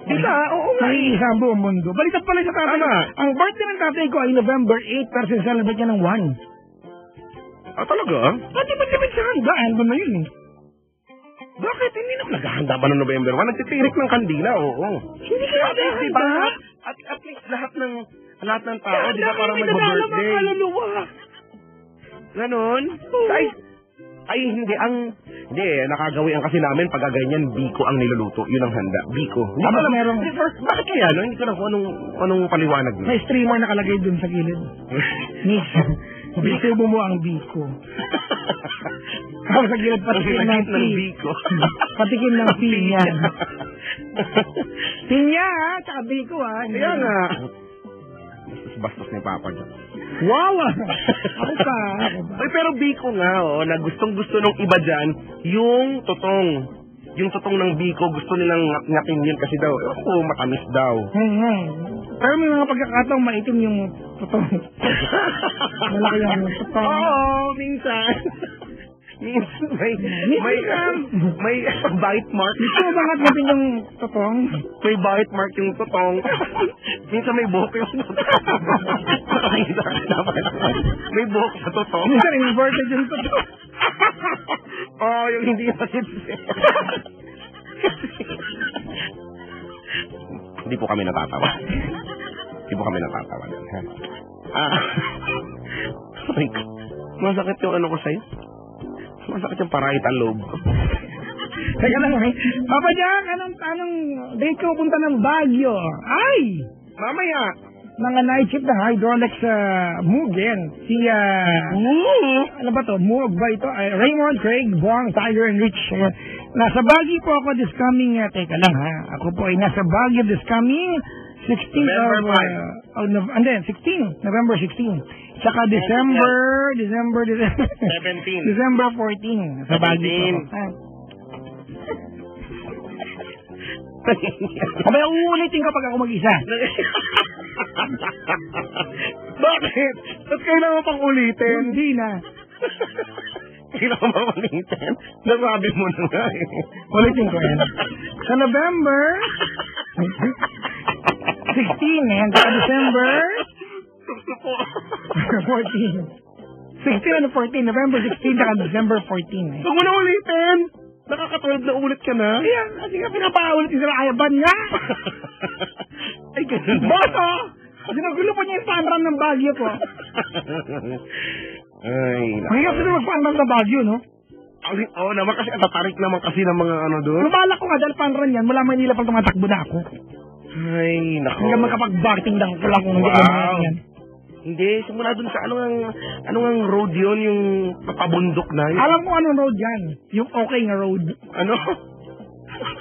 Oo nga. Naiisa ang buong mundo. Baliktad pala sa tatay. Ang birthday ng tatay ko ay November 8, pero sineselebrate niya ng 1. Talaga? Pati ba siya handa? Ano na yun eh? Bakit? Hindi naman naghahanda pa ng November 1. Nagtitirik ng kandila, oo. Hindi siya handa. Diba? At least lahat ng tao, di ba parang nag-birthday? Ganon? Ay, hindi, nakagawian kasi namin pag ganyan, biko ang niluluto. Yun ang handa. Biko. Bakit kaya, no? Hindi ko lang kung anong paliwanag. May streamer nakalagay dun sa gilid. Miss, bisubo mo ang biko. Tapos sa gilid, patikin ng biko. Patikin ng pinya. Pinya, ha? Tsaka biko, ha? Kaya nga. Bastos ni Papa dyan. Wow! Ako pa. Ay, pero biko nga, na gustong-gusto nung iba dyan, yung totong. yung tutong ng biko, gusto nilang ngatin yun kasi daw, matamis daw. Pero may mga pagkakataong maitim yung totoo. Malaki yung totoo. Oo, minsan. Minsan may bite mark. Gusto mo bang natin yung totong? May bite mark yung totong. Minsan may buhok yung totong. May buhok sa totong. Minsan inverted yung totong. Yung hindi nasipsi. Hindi po kami natatawa. Hindi po kami natatawa. Masakit yung ano ko sa'yo. Masakit yung paraitan loob ko. Teka lang, Papa Jack, anong date ko punta ng Baguio? Ay! Mamaya! Mga night shift ng hydraulics Mugen. Ano ba to? Mug ba ito? Raymond, Craig, Bong, Tiger, and Rich. Nasa Baguio po ako this coming, teka lang ha. Ako po ay nasa Baguio this coming 16 November 16. Saka December 17. December 14 sa Baguio po. Abay, uulitin ko pag ako mag-isa. Bakit? Ba't kailangan pang ulitin? Hindi na. Kailangan pa ulitin? Nasabi mo na nga eh. Ulitin ko yan. Sa November 16 sa December 14. 16 and 14. November 16 saka December 14. Huwag mo na ulitin! Nakakatulad na ulit ka na. Ayan, hindi ka pinapaulit yung ayaban niya. Ay, ganun. Boto! Sinagulo pa niya yung panram ng Baguio po. Ay, Mahirap sila magpanram sa Baguio, no? Oo naman kasi tatarik naman kasi ng mga ano doon. Lumalak ko nga dahil panram yan, mula Manila pang tumatakbo na ako. Ay, nako. Hanggang makapag-barting lang ko lang kung hindi Wow. yan. Hindi, simula dun sa anong road yun, yung papabundok na yun. Alam mo anong road yan? Yung okay nga road. Ano?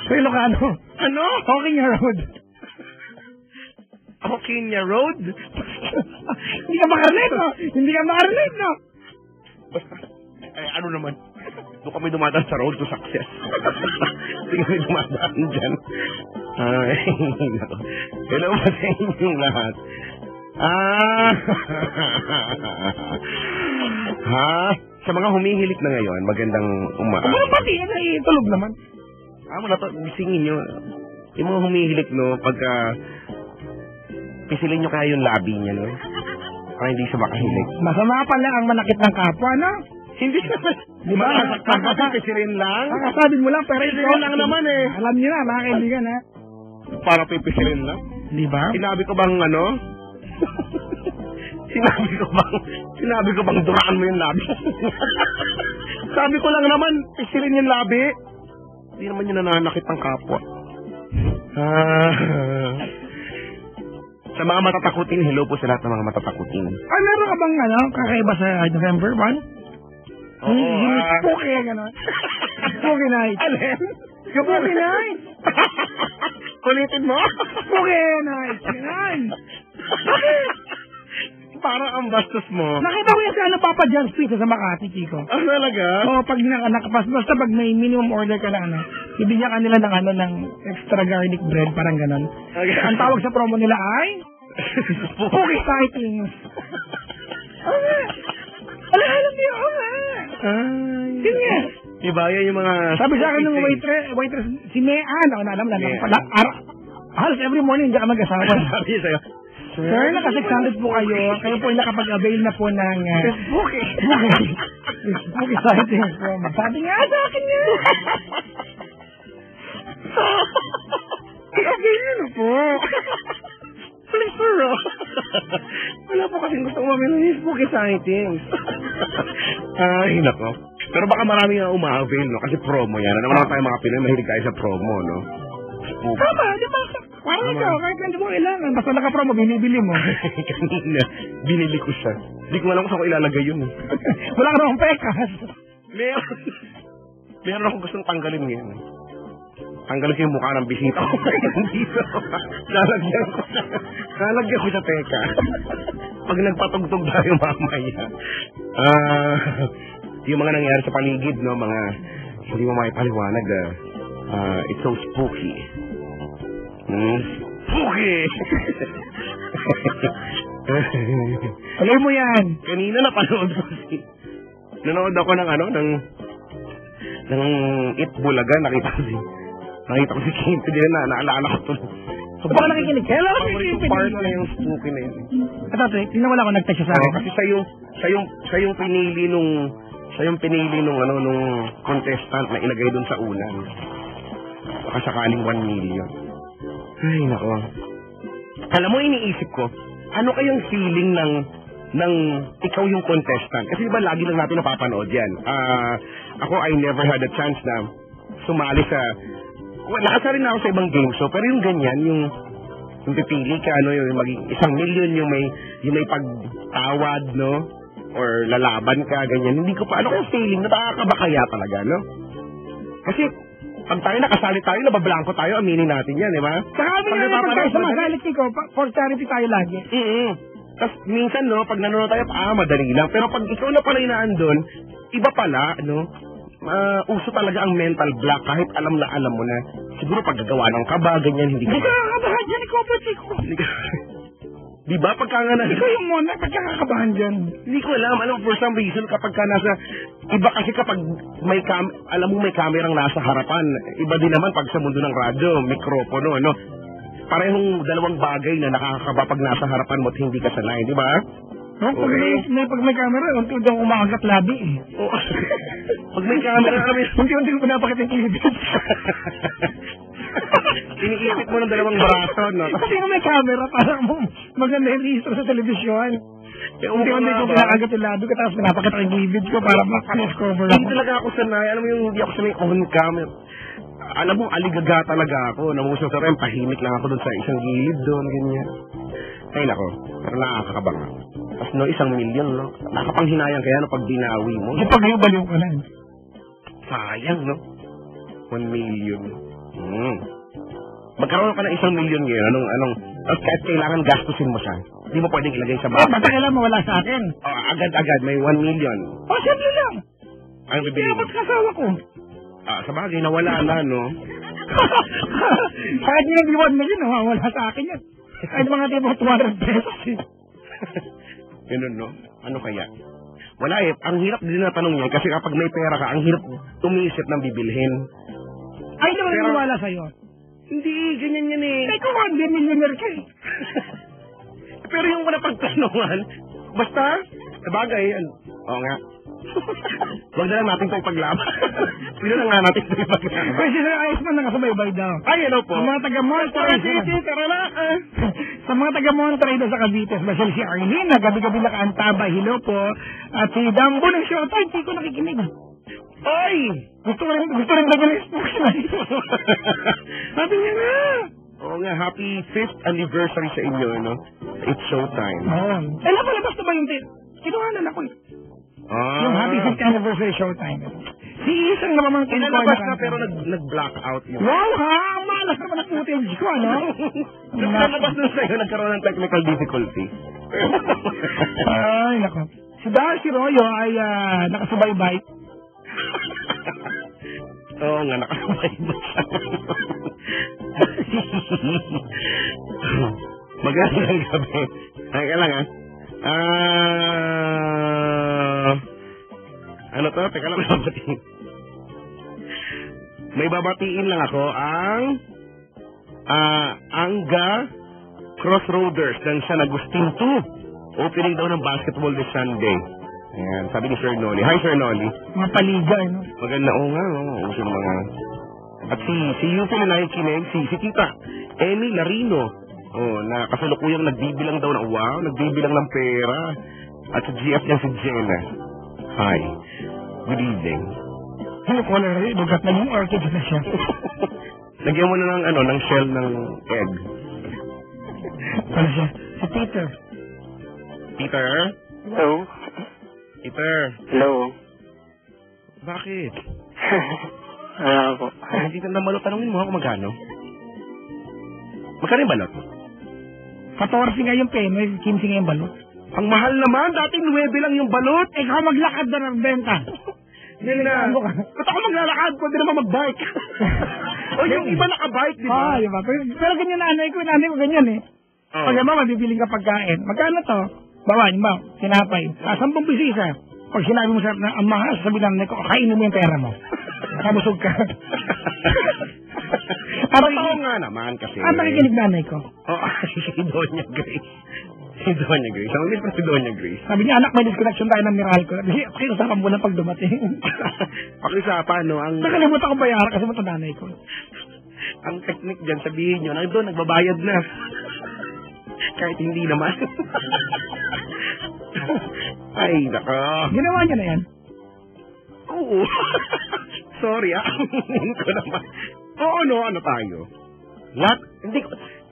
Sa Ilocano. Ano? Okay nga road. Okay niya road? Hindi ka makarelate, no? Hindi ka makarelate, no? Basta, ano naman, doon kami dumadaan sa road to success. Hindi kami dumadaan dyan. Ay, nako. Hello ba sa inyong lahat? Sa mga humihilik na ngayon, magandang umaga. Mga pati, tulog naman. Wala to, gisingin nyo. Yung mga humihilik, no, pagka pisilin nyo kaya yung labi niya, no? Para hindi siya makahilig. Masama pala ang manakit ng kapwa, no? Hindi naman. Di ba? Pisilin lang. Kakasabi mo lang, pero Pisilin lang naman eh. Alam niyo na, mga kaibigan, ha? Para pipisilin lang. Di ba? Sinabi ko bang ano? Sinabi ko bang duraan mo yung labi? Sabi ko lang naman, pisilin yung labi. Hindi naman yun nananakit ng kapwa. Sa mga matatakutin, hello po sa lahat ng mga matatakutin. Meron ka bang kakaiba sa November 1? Oo. Spooky, gano'n. Spooky night. Alin? Spooky night. Ulitin mo? Spooky night. Gano'n. Parang ang bastos mo. Nakita ko yan sa Papa John's Pizza sa Makati, Chico. Talaga? Oo, pag nakapas, basta pag may minimum order ka na bibigyan ka nila ng extra garlic bread, parang ganon. Okay. Ang tawag sa promo nila ay Spooky Sightings. Okay. Alam niyo, Yun nga. Diba, yan yung mga... Sabi sa akin ng waitress, si Mean, ako na alam na. Halos every morning, hindi ka mag-asawa. Sabi sa'yo, Sir, naka-600 po kayo. Kayo po ay nakapag-avail na po ng Spooky Sightings. Sabi nga sa akin yan. Okay, ano po? Please, sir. Wala po kasing gusto umamin ng Spooky Sightings. Ay, nako. Pero baka marami nga uma-avail, no? Kasi promo yan. Ano naman tayo mga Pinoy, mahilig tayo sa promo, no? Spooky. Tama, di ba? Parang ikaw, kahit hindi mo kailangan. Basta naka-promo, binibili mo. Kanina, binili ko siya. Hindi ko alam kung saan ko ilalagay yun. Wala ka namang pekas. Meron akong gustong tanggalin ngayon. Tanggalin ko yung mukha ng bisita ko. Dito. Lalagyan ko sa teka. Pag nagpatugtog tayo mamaya. Yung mga nangyari sa paligid, no? Mga, hindi mo makipaliwanag, It's so spooky. Spooky! Alam mo yan. Kanina napanood ko nanood ako ng ng It Bulaga, nakita ko si Kim din na naalala ko tuloy. So, baka nakikinig. Kaya lang Yung part na yung spooky na yun. Ito, tinawala ko nag-text siya sa akin. Kasi siya yung pinili nung contestant na ilagay dun sa una. Baka sakaling 1 million. Ay, nako. Alam mo, iniisip ko, ano kayang feeling ng ikaw yung contestant? Kasi diba lagi lang natin napapanood yan. Ako, I never had a chance na sumali sa... Nakasa rin ako sa ibang game show, pero yung ganyan, yung pipili ka, yung maging 1 million, yung may pagtawad, no? Or lalaban ka, ganyan. Hindi ko pa, ano kayang feeling? Nakakaba kaya talaga, no? Kasi, pag tayo nakasali tayo, nabablanko tayo, aminin natin yan, di ba? Saka amin nga naman tayo sa mga reality ko, for charity tayo lagi. Tapos minsan, no, pag nanonood tayo, madali lang. Pero pag ikaw na pala inaandun, iba pala, no? Uso talaga ang mental block kahit alam na alam mo na. Siguro paggagawa ng kaba, ganyan, hindi ka... Hindi ka nakakabahan dyan, ikaw po, Chico. Di ba? Pagka nga na... Ikaw yung muna, pagkakakabahan dyan. Hindi ko alam. Alam, for some reason, kapag ka nasa... Iba kasi kapag alam mo may kamerang nasa harapan. Iba din naman pag sa mundo ng radyo, mikropono, ano? Parehong dalawang bagay na nakakakaba pag nasa harapan mo at hindi ka sanay, di ba? No, pag may camera, unti-unti ako umakagat labi eh. Pag may camera kami, unti-unti ko pinapakita yung kilibit. Iniipit mo ng dalawang braso, no? Kasi kung may camera, parang maganda yung registro sa telebisyon. Unti-unti ko pinakagat yung labi ko, tapos pinapakita yung kilibit ko para makanis-cover ako. Hindi talaga ako sanay. Alam mo yung hindi ako sanay on cam. Alam mo, aligaga talaga ako. Namusong sa rin, pahimik lang ako doon sa isang gilid doon, ganyan. Ay, nako. Pero nakakabang ako. Tapos no, 1 million, no? Nakapanghinayang kaya no, pag binawi mo. Kapag ngayon, baliw ka na. Sayang, no? 1 million. Magkaroon ka ng 1 million ngayon. Anong, kahit kailangan gastusin mo siya. Hindi mo pwedeng ilagay sa baka. Basta kailangan mawala sa akin. Agad-agad, may 1 million. Simple lang. Ang bibili mo? Kaya ba't kasawa ko? Sa bagay, nawala na, no? Kahit hindi 1 million, nawawala sa akin yan. Kahit mga tipo 200 pesos eh. Ganun, no? Ano kaya? Wala eh. Ang hirap din na tanong niya kasi kapag may pera ka, ang hirap tumisip ng bibilhin. Ay, naman naniwala sa'yo. Hindi, ganyan yan eh. Ikaw hindi millionaire ka eh. Pero yung wala pagtanungan, basta, sabagay, oo nga. Huwag na lang natin itong paglaban. Pino na nga natin itong paglaban. Kasi sa ayos man nakasubaybay daw. Ay, ano po? Sa mga taga-Monterey, sa mga taga-Monterey daw sa Cavite, special si Arlene, na gabi-gabi nakaantaba, hello po. At si Dambo ng Showtime, hindi ko nakikinig. Ay! Gusto rin ba yung spokesman? Sabi niya na. Oo nga, happy 5th anniversary sa inyo, no? It's Showtime. Oo. Labas na ba yung kinuhanan ako eh. Yung happy 5th anniversary Showtime. Si isang namamangkin ko. Inalabas na pero nag-blackout yun. Wow ha! Malas naman ang footage ko, ano? Nalabas na sa'yo, nagkaroon ng technical difficulty. Ay, nako. Si Darcy Royo ay nakasubaybay. Oo nga, nakasubaybay siya. Magandang gabi. Teka lang ano to? Teka lang, babatiin. May babatiin lang ako ang Angga Crossroaders ng San Agustin 2. Opening daw ng basketball this Sunday. Ayan, sabi ni Sir Noli. Hi, Sir Noli. Mga paligay, no? Maganda, nga, uso mga... At si Yufi na nakikinig, si Tita Amy Larino. Na kasalukuyang nagbibilang daw ng nagbibilang ng pera. At si GF niya si Jenna. Hi. Good evening. Ano ko na rin, bugat na yung orchids na siya. Lagyan mo na ng shell ng egg. Ano siya? Si Peter. Peter? Hello? Peter? Hello? Bakit? Po. Hindi ka na balot. Tanungin mo ako magkano? Magkano yung balot? 14 nga yung peno, 15 nga yung balot. Ang mahal naman. Dati 9 lang yung balot. Ikaw maglakad na ng benta. Ba't ako maglalakad? Pwede naman mag-bike. O yung iba nakabike, di ba? Diba? Pero ganyan nanay ko ganyan eh. Oh. Pag naman, mabibiling ka pagkain. Magkano to? Bawa, sinapay. 10 piso isa. Pag sinabi mo na ang mahal, sabi ng nanay ko, kainin mo yung pera mo. Kabusog ka. Totoo nga naman kasi. Nakikinig nanay ko. Si Doña Grace. Si Doña Grace. Ang ulit si Doña Grace. Sabi niya, anak, may disconnection tayo ng Meralco. Pakiusapan mo lang pag dumating. Pakiusapan, no? Nakalimutan ko bayaran kasi ito nanay ko. Ang technique dyan, sabihin nyo, nandun, nagbabayad na. Kahit hindi naman. Ay, naka. Ginawa niya na yan? Oo. Sorry, Hindi ko naman. Oo, no, ano tayo? What?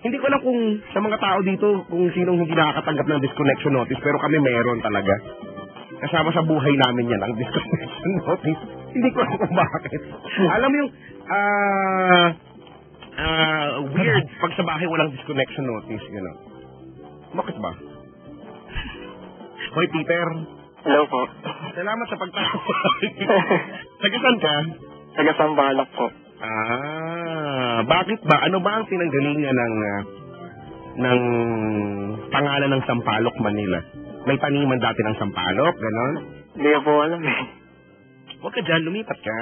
Hindi ko alam kung sa mga tao dito kung sinong hindi nakakatanggap ng disconnection notice, pero kami meron talaga. Kasama sa buhay namin yan, ang disconnection notice. Hindi ko alam kung bakit. Alam mo yung, weird pag sa bahay walang disconnection notice, gano'n. Bakit ba? Hoy, Peter. Hello po. Salamat sa pagtawag. Taga-saan ka? Taga-Sambalak po. Bakit ba? Ano ba ang pinanggalingan ng pangalan ng Sampaloc, Manila? May taniman dati ng Sampaloc, gano'n? Hindi ko po alam eh. Huwag ka dyan, lumipat ka.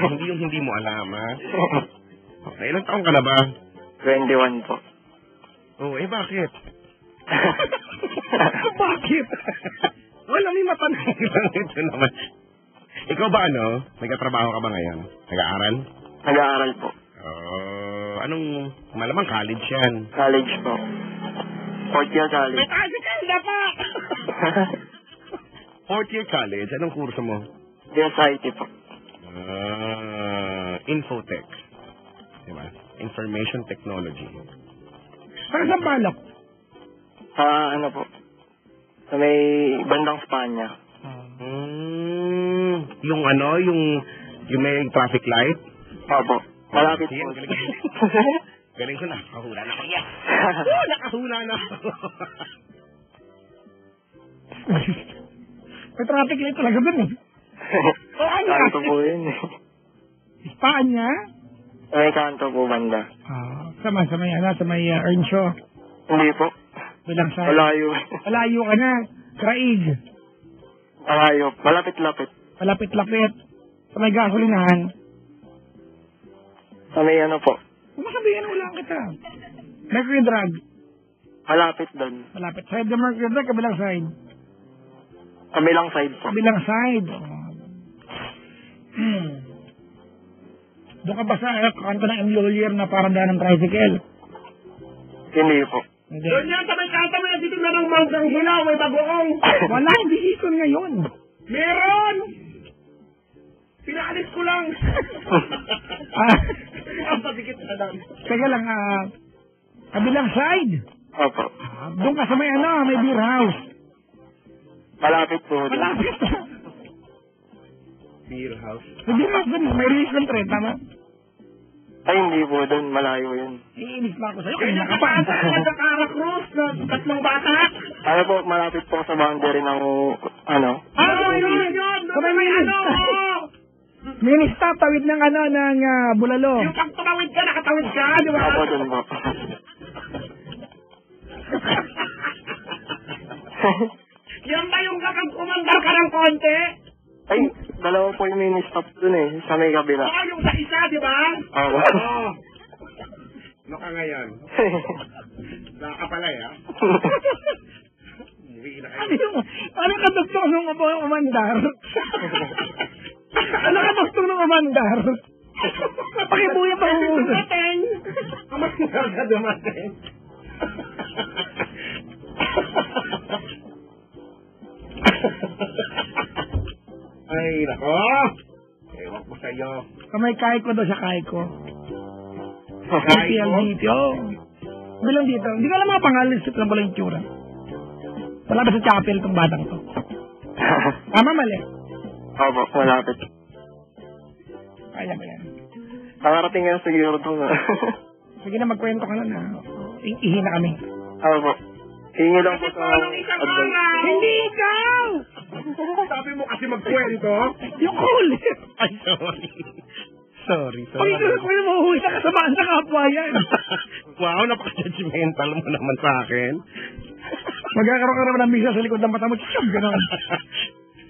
Hindi yung hindi mo alam, ha? Okay, ilang taong ka na ba? 21 po. Oh, bakit? Bakit? Wala, may matanong lang ito naman. Ikaw ba may katrabaho ka ba ngayon? Nag-aaral? Nag-aaral po. Anong, malamang college yan? College po. 4th year college. May tasikanda pa! 4th year college, anong kurso mo? DSIT po. Infotech. Diba? Information Technology. Saan sa balak? Ano po? Sa may bandang Spanya. Yung yung may traffic light? Opo. Malapit po. Galing ko na. Nakahula na ako. Yes! Nakahula na ako. May traffic light talaga dun eh. Kanto po yun eh. Spanya? May kanto po banda. Sa may Earnshaw. Hindi po. Bilang sa... Malayo. Malayo ka na. Craig. Malayo. Malapit-lapit. Malapit-lapit. Sa may gasolinahan. Sa may po. Kung masabihin, wala kita. Mercury Drug. Malapit doon. Malapit. Side the Mercury Drug, kabilang side. Kabilang side po. Kabilang side. Doon ka ba sa kanto ng employer na parang daan ng tricycle? Hindi po. Hindi. Doon yan, sa may kanta may dito na ng Manggang Hilaw, may bagoong. Wala, hindi ikon ngayon. Meron! Pinaalis ko lang. Ang patikit na lang. Teka lang, kabilang side. Opo. Doon ka sa may may beer house. Malapit po. Malapit. Beer house. Sa beer house doon, may release ng trend, tama? Ay, hindi po doon. Malayo yun. Iinis na ako sa'yo. Kaya ka pa. Sa Caracruz na tatlong bata. Ano po, malapit po sa boundary ng Yun! Sabay may Mini-stop, tawid ng ng Bulalo. Yung pag tumawid ka, nakatawid ka, di ba? Opo, doon po. Yan ba yung kapag umandar ka ng konti? Ay, dalawa po yung mini-stop doon eh. Sa may kabila. Yung sa isa, di ba? Opo. Ano ka ngayon? Nakakapalay, ha? Ano ka doktor nung umandar? Ano ka doktor nung umandar? Pakibuya pa uusap. Dumating! Umandar ka dumating. Ay, nako! Ewan ko sa'yo. Kamay kay ko daw siya kay ko. Kay ko? Dito. Bilang dito. Hindi ko alam mga pangalan. Sit lang pala yung tsura. Wala ba sa chapel itong batang to? Tama, mali. Opo, malapit. Kaya ba yan? Nakarating nga siguro ito nga. Sige na, magkwento ka na. Ihi na kami. Opo. Hingi lang po sa advice. Hindi ikaw! Sabi mo kasi magkwento? Yung kulit. Ay, sorry. Sorry. Pag ikaw ko yung mahuwi sa kasamaan sa kapwa yan. Wow, napaka-judgmental mo naman sa akin. Magkakaroon ka naman ng misa sa likod ng mata mo. Tiyam, gano'n.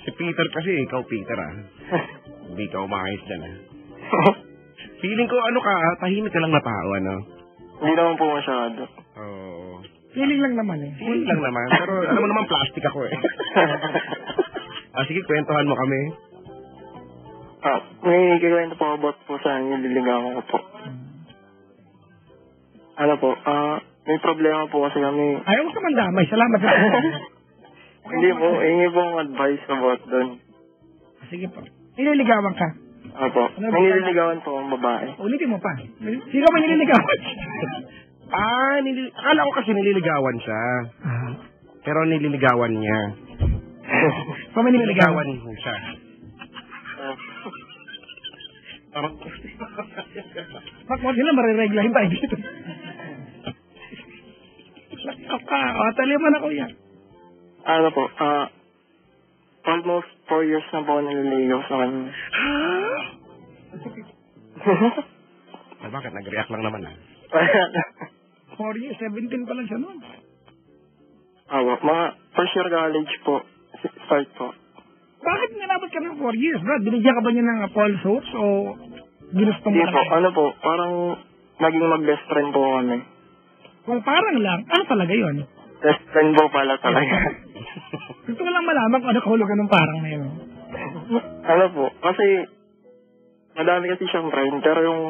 Si Peter kasi, ikaw Peter Hindi ka umayos dyan Feeling ko tahimik ka lang na tao, Hindi naman po masyado. Oo. Feeling lang naman Feeling lang naman. Pero alam mo naman, plastic ako sige, kwentuhan mo kami. May kikwento po about po sa nililigawan ko po. Ano po, may problema po kasi kami. Ayaw ko naman damay. Salamat sa Hindi po, hingi po ang advice about doon. Sige po. Nililigawan ka. Opo, may nililigawan po ang babae. Ulitin mo pa. Sino ba nililigawan? Akala ko kasi nililigawan siya. Pero nililigawan niya. Pa may nililigawan? Nililigawan siya. Huwag nila marireglahin tayo dito. Taliman ako yan. Ano po, almost 4 years na po ako naliligaw sa kanya. Bakit? Nag-react lang naman 4 years, 17 pa lang siya noon. Mga first year college po, start po. Bakit nalabot ka ng 4 years, Brad? Binigyan ka ba niya ng false hopes o ginusto mo Hindi lang? po, parang naging mag-best friend po kami. Kung parang lang, ano talaga yun? Best friend po pala talaga. Gusto ko lang malaman kung ano kahulugan ng parang na yun. Ano po, kasi madami kasi siyang friend, pero yung